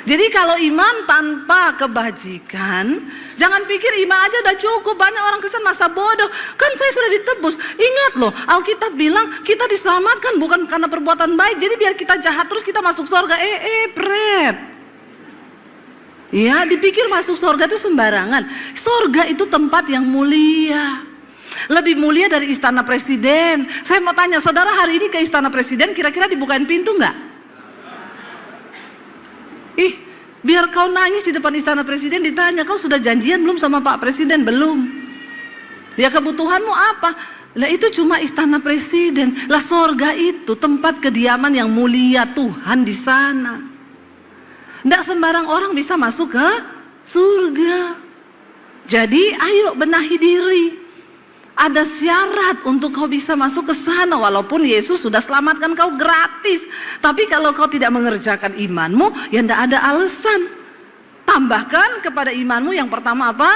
Jadi kalau iman tanpa kebajikan, jangan pikir iman aja udah cukup. Banyak orang Kristen masa bodoh. Kan saya sudah ditebus. Ingat loh, Alkitab bilang kita diselamatkan bukan karena perbuatan baik. Jadi biar kita jahat terus kita masuk surga. Pret. Ya, dipikir masuk surga itu sembarangan. Surga itu tempat yang mulia. Lebih mulia dari istana presiden. Saya mau tanya, saudara hari ini ke istana presiden kira-kira dibukain pintu nggak? Biar kau nangis di depan istana presiden ditanya, kau sudah janjian belum sama Pak Presiden? Belum. Ya kebutuhanmu apa? Lah itu cuma istana presiden. Lah sorga itu tempat kediaman yang mulia Tuhan di sana. Nggak sembarang orang bisa masuk ke surga. Jadi ayo benahi diri. Ada syarat untuk kau bisa masuk ke sana, walaupun Yesus sudah selamatkan kau gratis. Tapi kalau kau tidak mengerjakan imanmu, ya tidak ada alasan. Tambahkan kepada imanmu yang pertama apa?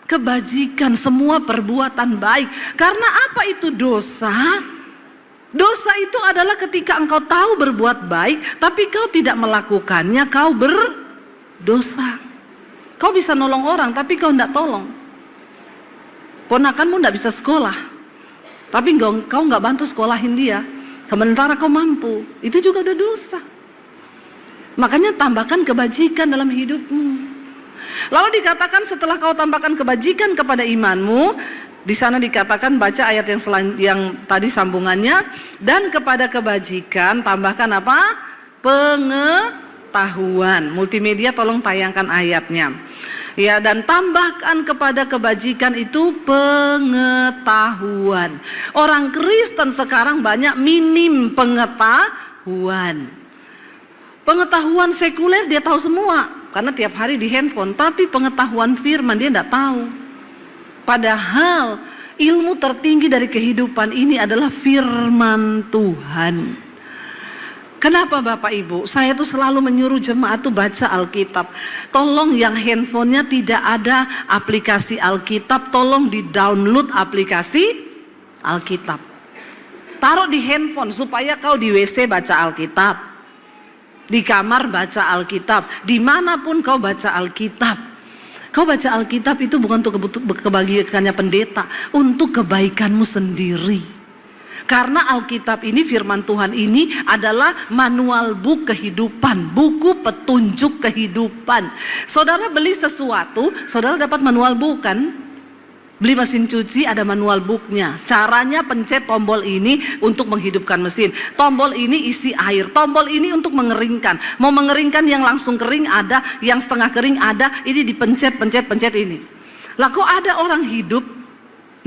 Kebajikan, semua perbuatan baik. Karena apa itu dosa? Dosa itu adalah ketika engkau tahu berbuat baik, tapi kau tidak melakukannya, kau berdosa. Kau bisa nolong orang, tapi kau tidak tolong. Ponakanmu tidak bisa sekolah, tapi kau nggak bantu sekolahin dia, sementara kau mampu, itu juga udah dosa. Makanya tambahkan kebajikan dalam hidupmu. Lalu dikatakan setelah kau tambahkan kebajikan kepada imanmu, di sana dikatakan baca ayat yang tadi sambungannya, dan kepada kebajikan tambahkan apa? Pengetahuan. Multimedia tolong tayangkan ayatnya. Ya, dan tambahkan kepada kebajikan itu pengetahuan. Orang Kristen sekarang banyak minim pengetahuan. Pengetahuan sekuler dia tahu semua, karena tiap hari di handphone. Tapi pengetahuan firman dia tidak tahu. Padahal ilmu tertinggi dari kehidupan ini adalah firman Tuhan. Kenapa Bapak Ibu? Saya tuh selalu menyuruh jemaat tuh baca Alkitab. Tolong yang handphonenya tidak ada aplikasi Alkitab, tolong di-download aplikasi Alkitab. Taruh di handphone supaya kau di WC baca Alkitab, di kamar baca Alkitab, dimanapun kau baca Alkitab. Kau baca Alkitab itu bukan untuk kebaikannya pendeta, untuk kebaikanmu sendiri. Karena Alkitab ini, firman Tuhan ini adalah manual book kehidupan, buku petunjuk kehidupan. Saudara beli sesuatu, saudara dapat manual book kan? Beli mesin cuci ada manual booknya. Caranya pencet tombol ini untuk menghidupkan mesin. Tombol ini isi air. Tombol ini untuk mengeringkan. Mau mengeringkan yang langsung kering ada, yang setengah kering ada. Ini dipencet, pencet ini. Lah kok ada orang hidup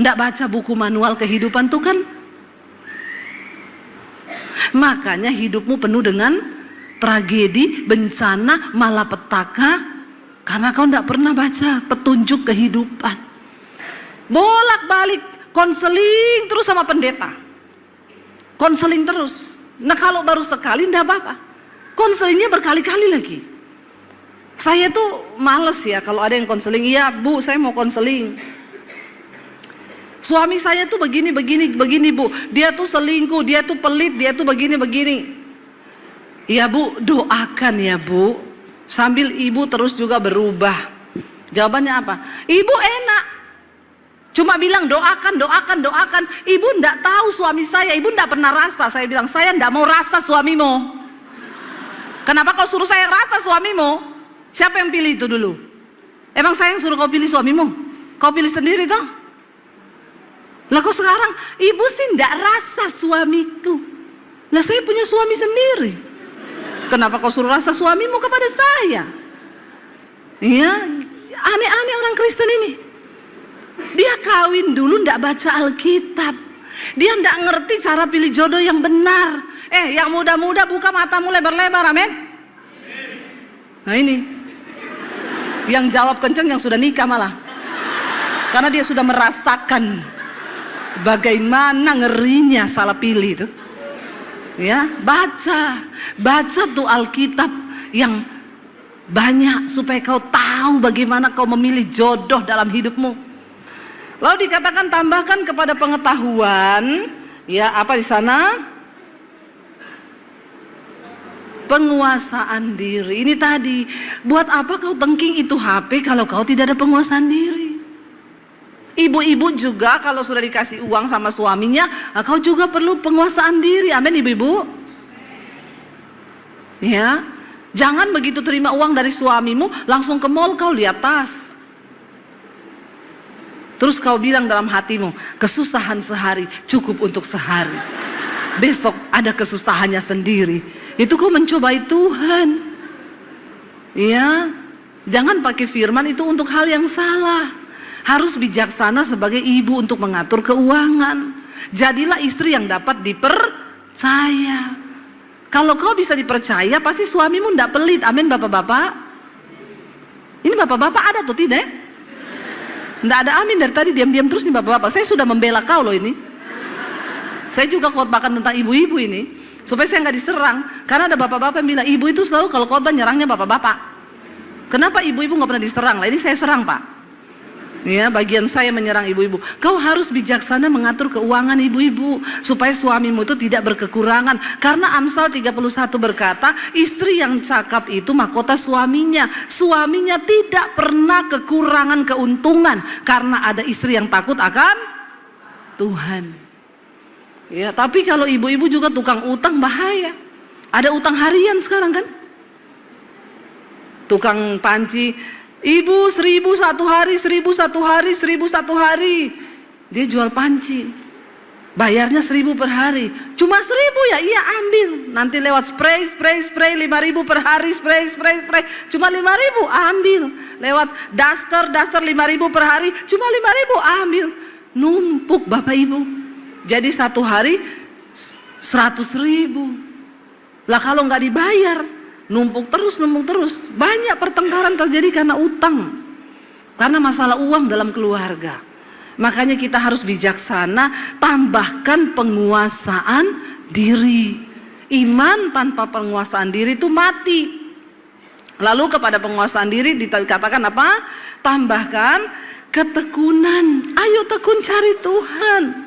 nggak baca buku manual kehidupan tuh kan? Makanya hidupmu penuh dengan tragedi, bencana, malapetaka, karena kau tidak pernah baca petunjuk kehidupan. Bolak-balik konseling terus sama pendeta, konseling terus. Nah kalau baru sekali tidak apa-apa, konselingnya berkali-kali lagi. Saya tuh males ya kalau ada yang konseling. Iya Bu, saya mau konseling. Suami saya tuh begini Bu, dia tuh selingkuh, dia tuh pelit, dia tuh begini. Ya Bu, doakan ya Bu, sambil ibu terus juga berubah. Jawabannya apa? Ibu enak, cuma bilang doakan. Ibu ndak tahu suami saya, ibu ndak pernah rasa. Saya bilang, saya ndak mau rasa suamimu. Kenapa kau suruh saya rasa suamimu? Siapa yang pilih itu dulu? Emang saya yang suruh kau pilih suamimu? Kau pilih sendiri toh? Lah kok sekarang ibu sih ndak rasa suamiku. Lah saya punya suami sendiri. Kenapa kau suruh rasa suamimu kepada saya? Ya, aneh-aneh orang Kristen ini. Dia kawin dulu ndak baca Alkitab. Dia ndak ngerti cara pilih jodoh yang benar. Yang muda-muda buka matamu lebar-lebar, amin. Nah ini, yang jawab kenceng yang sudah nikah malah. Karena dia sudah merasakan bagaimana ngerinya salah pilih itu. Ya, baca tuh Alkitab yang banyak supaya kau tahu bagaimana kau memilih jodoh dalam hidupmu. Lalu dikatakan tambahkan kepada pengetahuan, ya apa di sana? penguasaan diri. Ini tadi, buat apa kau tengking itu HP kalau kau tidak ada penguasaan diri? Ibu-ibu juga kalau sudah dikasih uang sama suaminya, kau juga perlu penguasaan diri. Amin ibu-ibu. Ya, jangan begitu terima uang dari suamimu langsung ke mall kau lihat tas. Terus kau bilang dalam hatimu, kesusahan sehari cukup untuk sehari. Besok ada kesusahannya sendiri. Itu kau mencobai Tuhan. Ya, jangan pakai firman itu untuk hal yang salah. Harus bijaksana sebagai ibu untuk mengatur keuangan. Jadilah istri yang dapat dipercaya. Kalau kau bisa dipercaya, pasti suamimu tidak pelit. Amin bapak-bapak. Ini bapak-bapak ada atau tidak? Tidak ada amin dari tadi, diam-diam terus nih bapak-bapak. Saya sudah membela kau loh ini. Saya juga khotbahkan tentang ibu-ibu ini, supaya saya nggak diserang. Karena ada bapak-bapak yang bilang, ibu itu selalu kalau khotbah nyerangnya bapak-bapak. Kenapa ibu-ibu nggak pernah diserang? Lah ini saya serang pak. Ya, bagian saya menyerang ibu-ibu. Kau harus bijaksana mengatur keuangan ibu-ibu supaya suamimu itu tidak berkekurangan. Karena Amsal 31 berkata, istri yang cakap itu mahkota suaminya. Suaminya tidak pernah kekurangan keuntungan karena ada istri yang takut akan Tuhan. Ya, tapi kalau ibu-ibu juga tukang utang bahaya. Ada utang harian sekarang kan? Tukang panci, ibu 1.000 satu hari, 1.000 satu hari, 1.000 satu hari. Dia jual panci, bayarnya 1.000 per hari. Cuma 1.000 ya, iya ambil. Nanti lewat spray 5.000 per hari, spray. Cuma 5.000 ambil. Lewat daster 5.000 per hari, cuma 5.000 ambil. Numpuk bapak ibu. Jadi satu hari 100.000. Lah kalau nggak dibayar, numpuk terus. Banyak pertengkaran terjadi karena utang, karena masalah uang dalam keluarga. Makanya kita harus bijaksana, tambahkan penguasaan diri. Iman tanpa penguasaan diri itu mati. Lalu kepada penguasaan diri dikatakan apa? Tambahkan ketekunan. Ayo tekun cari Tuhan.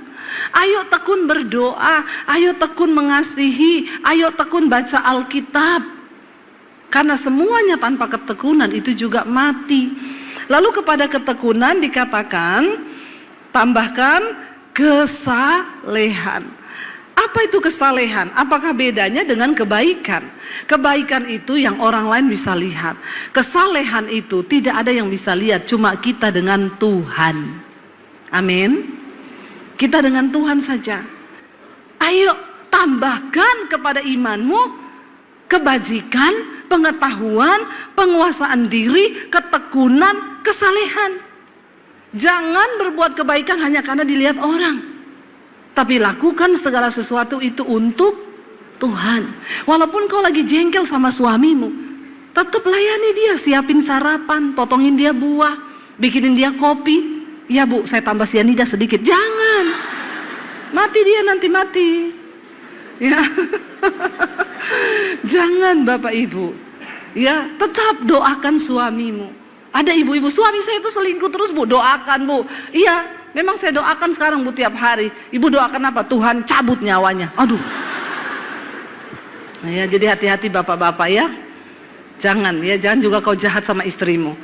Ayo tekun berdoa. Ayo tekun mengasihi. Ayo tekun baca Alkitab. Karena semuanya tanpa ketekunan itu juga mati. Lalu kepada ketekunan dikatakan, tambahkan kesalehan. Apa itu kesalehan? Apakah bedanya dengan kebaikan? Kebaikan itu yang orang lain bisa lihat. Kesalehan itu tidak ada yang bisa lihat, cuma kita dengan Tuhan. Amin. Kita dengan Tuhan saja. Ayo tambahkan kepada imanmu kebajikan, pengetahuan, penguasaan diri, ketekunan, kesalehan. Jangan berbuat kebaikan hanya karena dilihat orang, tapi lakukan segala sesuatu itu untuk Tuhan. Walaupun kau lagi jengkel sama suamimu, tetap layani dia, siapin sarapan, potongin dia buah, bikinin dia kopi. Ya bu, saya tambah sianida sedikit. Jangan, mati dia nanti mati. Ya. Jangan bapak ibu. Ya, tetap doakan suamimu. Ada ibu-ibu, suami saya itu selingkuh terus bu, doakan bu. Iya, memang saya doakan sekarang bu tiap hari. Ibu doakan apa? Tuhan cabut nyawanya. Aduh. Nah, ya, jadi hati-hati bapak-bapak ya. Jangan juga kau jahat sama istrimu.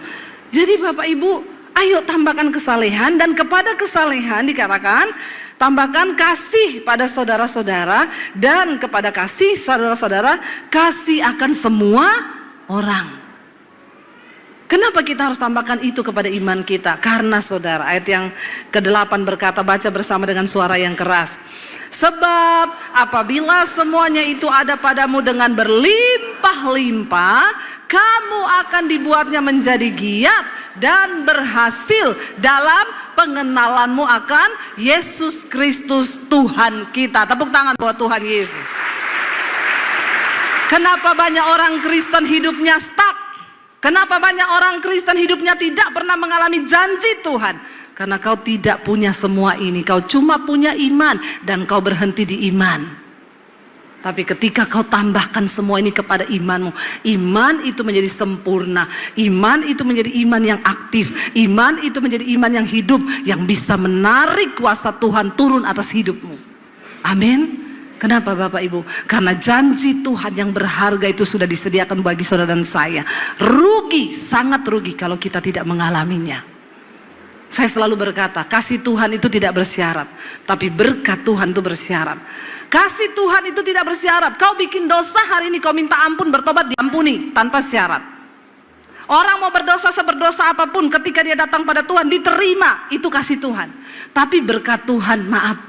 Jadi bapak ibu, ayo tambahkan kesalehan, dan kepada kesalehan dikatakan tambahkan kasih pada saudara-saudara, dan kepada kasih saudara-saudara kasih akan semua orang. Kenapa kita harus tambahkan itu kepada iman kita? Karena saudara, ayat yang ke-8 berkata, baca bersama dengan suara yang keras. Sebab apabila semuanya itu ada padamu dengan berlimpah-limpah, kamu akan dibuatnya menjadi giat dan berhasil dalam pengenalanmu akan Yesus Kristus Tuhan kita. Tepuk tangan buat Tuhan Yesus. Kenapa banyak orang Kristen hidupnya stuck? Kenapa banyak orang Kristen hidupnya tidak pernah mengalami janji Tuhan? Karena kau tidak punya semua ini. Kau cuma punya iman, dan kau berhenti di iman. Tapi ketika kau tambahkan semua ini kepada imanmu, iman itu menjadi sempurna. Iman itu menjadi iman yang aktif. Iman itu menjadi iman yang hidup, yang bisa menarik kuasa Tuhan turun atas hidupmu. Amin. Kenapa Bapak Ibu? Karena janji Tuhan yang berharga itu sudah disediakan bagi saudara dan saya. Rugi, sangat rugi kalau kita tidak mengalaminya. Saya selalu berkata, kasih Tuhan itu tidak bersyarat, tapi berkat Tuhan itu bersyarat. Kasih Tuhan itu tidak bersyarat. Kau bikin dosa hari ini, kau minta ampun, bertobat, diampuni tanpa syarat. Orang mau berdosa seberdosa apapun, ketika dia datang pada Tuhan diterima, itu kasih Tuhan. Tapi berkat Tuhan, maaf,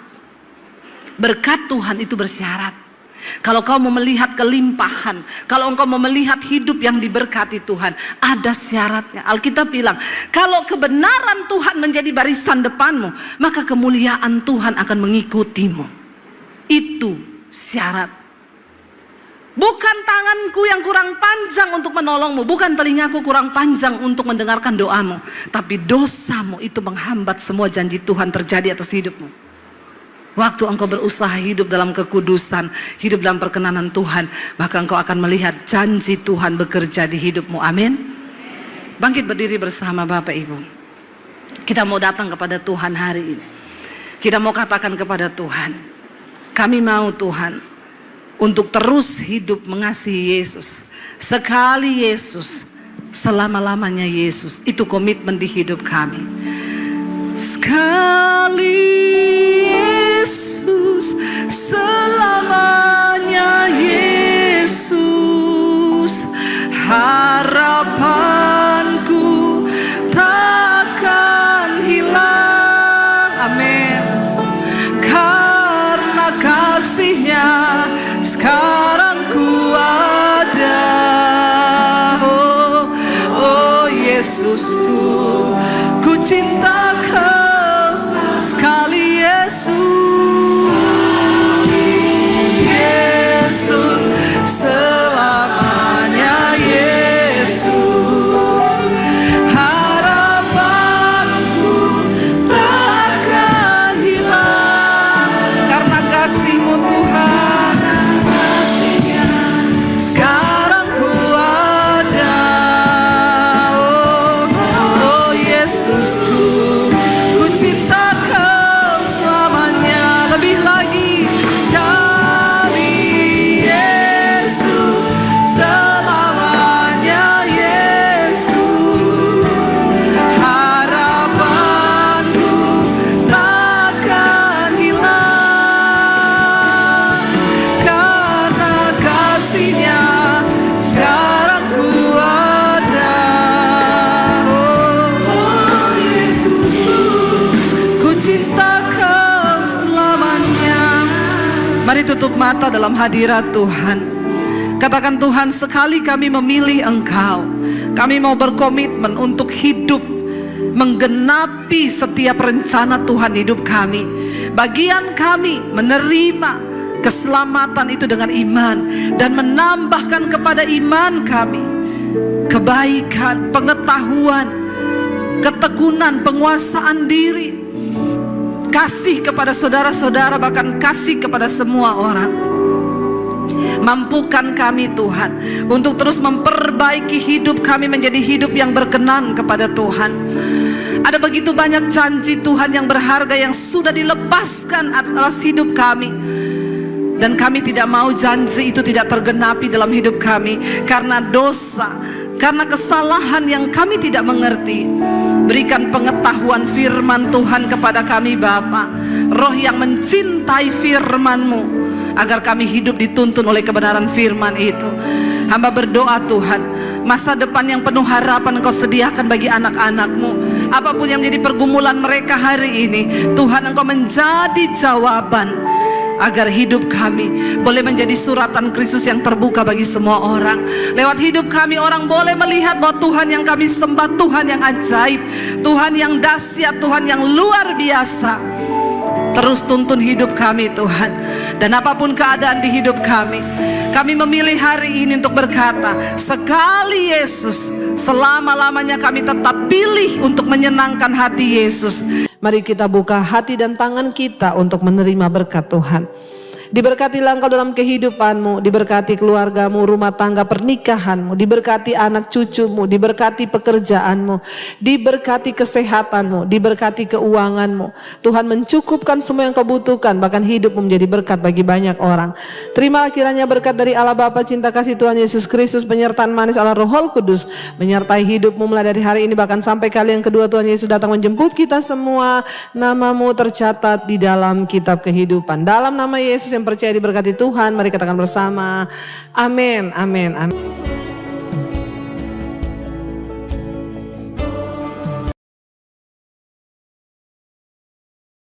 berkat Tuhan itu bersyarat. Kalau kau mau melihat kelimpahan, kalau engkau mau melihat hidup yang diberkati Tuhan, ada syaratnya. Alkitab bilang, kalau kebenaran Tuhan menjadi barisan depanmu, maka kemuliaan Tuhan akan mengikutimu. Itu syarat. Bukan tanganku yang kurang panjang untuk menolongmu, bukan telingaku kurang panjang untuk mendengarkan doamu, tapi dosamu itu menghambat semua janji Tuhan terjadi atas hidupmu. Waktu engkau berusaha hidup dalam kekudusan, hidup dalam perkenanan Tuhan, maka engkau akan melihat janji Tuhan bekerja di hidupmu. Amin. Bangkit berdiri bersama Bapak Ibu. Kita mau datang kepada Tuhan hari ini. Kita mau katakan kepada Tuhan, kami mau Tuhan untuk terus hidup mengasihi Yesus. Sekali Yesus, selama-lamanya Yesus. Itu komitmen di hidup kami. Sekali Yesus, selamanya Yesus. Harapanku takkan hilang. Amin. Karena kasih-Nya sekarang ku ada. Oh Yesusku, ku cinta Kau sekali Yesus. Yesus, selamanya Yesus. Harapanku takkan hilang karena kasih-Mu Tuhan. Sekarang ku ada. Oh Yesusku, ku cinta Kau selamanya. Lebih lagi, sekali Yesus, selamanya Yesus. Harapanku takkan hilang karena kasih-Nya sekarang ku ada. Oh Yesusku, ku cinta Kau selamanya. Mari tutup mata dalam hadirat Tuhan. Katakan, Tuhan, sekali kami memilih Engkau, kami mau berkomitmen untuk hidup menggenapi setiap rencana Tuhan hidup kami. Bagian kami menerima keselamatan itu dengan iman dan menambahkan kepada iman kami kebaikan, pengetahuan, ketekunan, penguasaan diri, kasih kepada saudara-saudara, bahkan kasih kepada semua orang. Mampukan kami Tuhan untuk terus memperbaiki hidup kami menjadi hidup yang berkenan kepada Tuhan. Ada begitu banyak janji Tuhan yang berharga yang sudah dilepaskan atas hidup kami, dan kami tidak mau janji itu tidak tergenapi dalam hidup kami karena dosa, karena kesalahan yang kami tidak mengerti. Berikan pengetahuan firman Tuhan kepada kami Bapa, roh yang mencintai firman-Mu, agar kami hidup dituntun oleh kebenaran firman itu. Hamba berdoa Tuhan, masa depan yang penuh harapan Engkau sediakan bagi anak-anak-Mu. Apapun yang menjadi pergumulan mereka hari ini, Tuhan, Engkau menjadi jawaban, agar hidup kami boleh menjadi suratan Kristus yang terbuka bagi semua orang. Lewat hidup kami, orang boleh melihat bahwa Tuhan yang kami sembah, Tuhan yang ajaib, Tuhan yang dahsyat, Tuhan yang luar biasa. Terus tuntun hidup kami Tuhan. Dan apapun keadaan di hidup kami memilih hari ini untuk berkata, sekali Yesus, selama-lamanya kami tetap pilih untuk menyenangkan hati Yesus. Mari kita buka hati dan tangan kita untuk menerima berkat Tuhan. Diberkatilah engkau dalam kehidupanmu, diberkati keluargamu, rumah tangga, pernikahanmu, diberkati anak cucumu, diberkati pekerjaanmu, diberkati kesehatanmu, diberkati keuanganmu. Tuhan mencukupkan semua yang kau butuhkan, bahkan hidupmu menjadi berkat bagi banyak orang. Terimalah kiranya berkat dari Allah Bapa, cinta kasih Tuhan Yesus Kristus, penyertaan manis Allah Roh Kudus menyertai hidupmu mulai dari hari ini bahkan sampai kali yang kedua Tuhan Yesus datang menjemput kita semua. Namamu tercatat di dalam kitab kehidupan. Dalam nama Yesus yang percaya diberkati Tuhan, mari katakan bersama, amin, amin, amin.